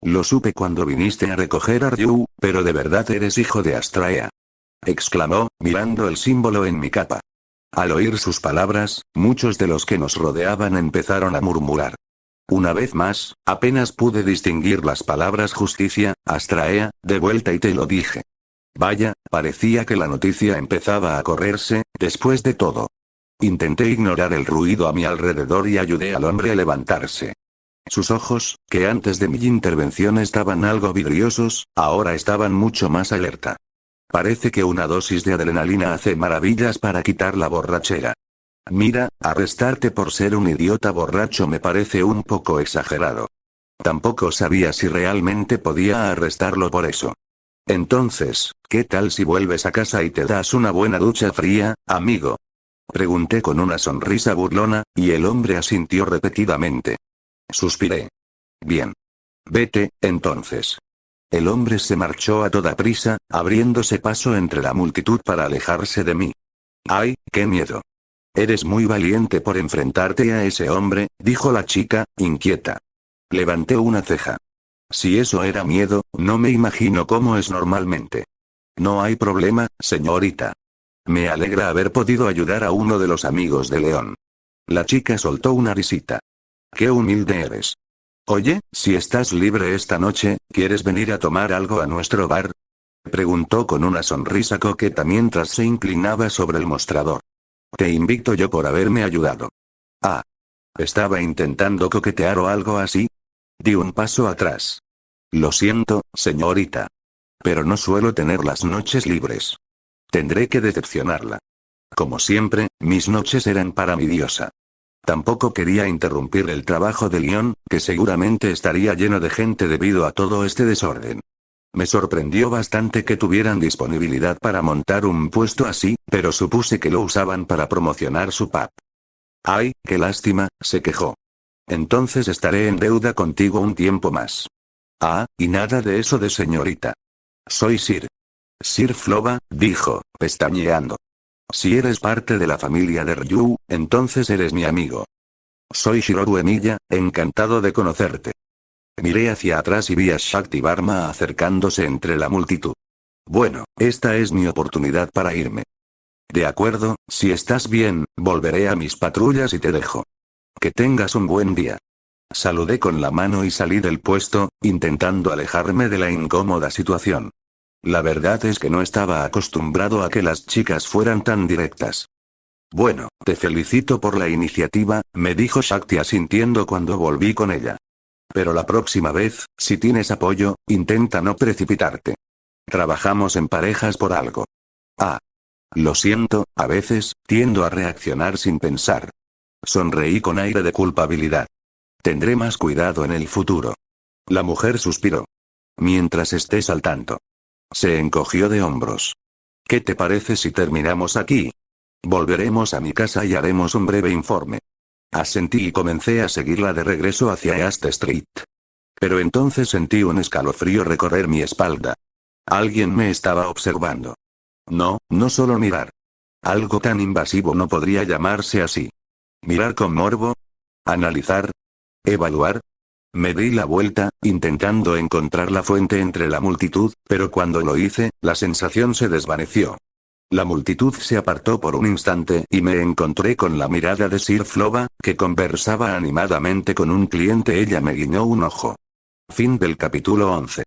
Lo supe cuando viniste a recoger a Ryu, pero de verdad eres hijo de Astraea, exclamó, mirando el símbolo en mi capa. Al oír sus palabras, muchos de los que nos rodeaban empezaron a murmurar. Una vez más, apenas pude distinguir las palabras justicia, Astraea, de vuelta y te lo dije. Vaya, parecía que la noticia empezaba a correrse, después de todo. Intenté ignorar el ruido a mi alrededor y ayudé al hombre a levantarse. Sus ojos, que antes de mi intervención estaban algo vidriosos, ahora estaban mucho más alerta. Parece que una dosis de adrenalina hace maravillas para quitar la borrachera. Mira, arrestarte por ser un idiota borracho me parece un poco exagerado. Tampoco sabía si realmente podía arrestarlo por eso. Entonces, ¿qué tal si vuelves a casa y te das una buena ducha fría, amigo?, pregunté con una sonrisa burlona, y el hombre asintió repetidamente. Suspiré. Bien. Vete, entonces. El hombre se marchó a toda prisa, abriéndose paso entre la multitud para alejarse de mí. ¡Ay, qué miedo! Eres muy valiente por enfrentarte a ese hombre, dijo la chica, inquieta. Levanté una ceja. Si eso era miedo, no me imagino cómo es normalmente. No hay problema, señorita. Me alegra haber podido ayudar a uno de los amigos de León. La chica soltó una risita. Qué humilde eres. Oye, si estás libre esta noche, ¿quieres venir a tomar algo a nuestro bar?, preguntó con una sonrisa coqueta mientras se inclinaba sobre el mostrador. Te invito yo por haberme ayudado. Ah. ¿Estaba intentando coquetear o algo así? Di un paso atrás. Lo siento, señorita. Pero no suelo tener las noches libres. Tendré que decepcionarla. Como siempre, mis noches eran para mi diosa. Tampoco quería interrumpir el trabajo de León, que seguramente estaría lleno de gente debido a todo este desorden. Me sorprendió bastante que tuvieran disponibilidad para montar un puesto así, pero supuse que lo usaban para promocionar su pub. Ay, qué lástima, se quejó. Entonces estaré en deuda contigo un tiempo más. Ah, y nada de eso de señorita. Soy Sir. Sir Flova, dijo, pestañeando. Si eres parte de la familia de Ryu, entonces eres mi amigo. Soy Shiroru Emiya, encantado de conocerte. Miré hacia atrás y vi a Shakti Varma acercándose entre la multitud. Bueno, esta es mi oportunidad para irme. De acuerdo, si estás bien, volveré a mis patrullas y te dejo. Que tengas un buen día. Saludé con la mano y salí del puesto, intentando alejarme de la incómoda situación. La verdad es que no estaba acostumbrado a que las chicas fueran tan directas. Bueno, te felicito por la iniciativa, me dijo Shakti asintiendo cuando volví con ella. Pero la próxima vez, si tienes apoyo, intenta no precipitarte. Trabajamos en parejas por algo. Ah. Lo siento, a veces, tiendo a reaccionar sin pensar. Sonreí con aire de culpabilidad. Tendré más cuidado en el futuro. La mujer suspiró. Mientras estés al tanto. Se encogió de hombros. ¿Qué te parece si terminamos aquí? Volveremos a mi casa y haremos un breve informe. Asentí y comencé a seguirla de regreso hacia East Street. Pero entonces sentí un escalofrío recorrer mi espalda. Alguien me estaba observando. No, no solo mirar. Algo tan invasivo no podría llamarse así. Mirar con morbo. Analizar. Evaluar. Me di la vuelta, intentando encontrar la fuente entre la multitud, pero cuando lo hice, la sensación se desvaneció. La multitud se apartó por un instante y me encontré con la mirada de Sir Flova, que conversaba animadamente con un cliente. Ella me guiñó un ojo. Fin del capítulo 11.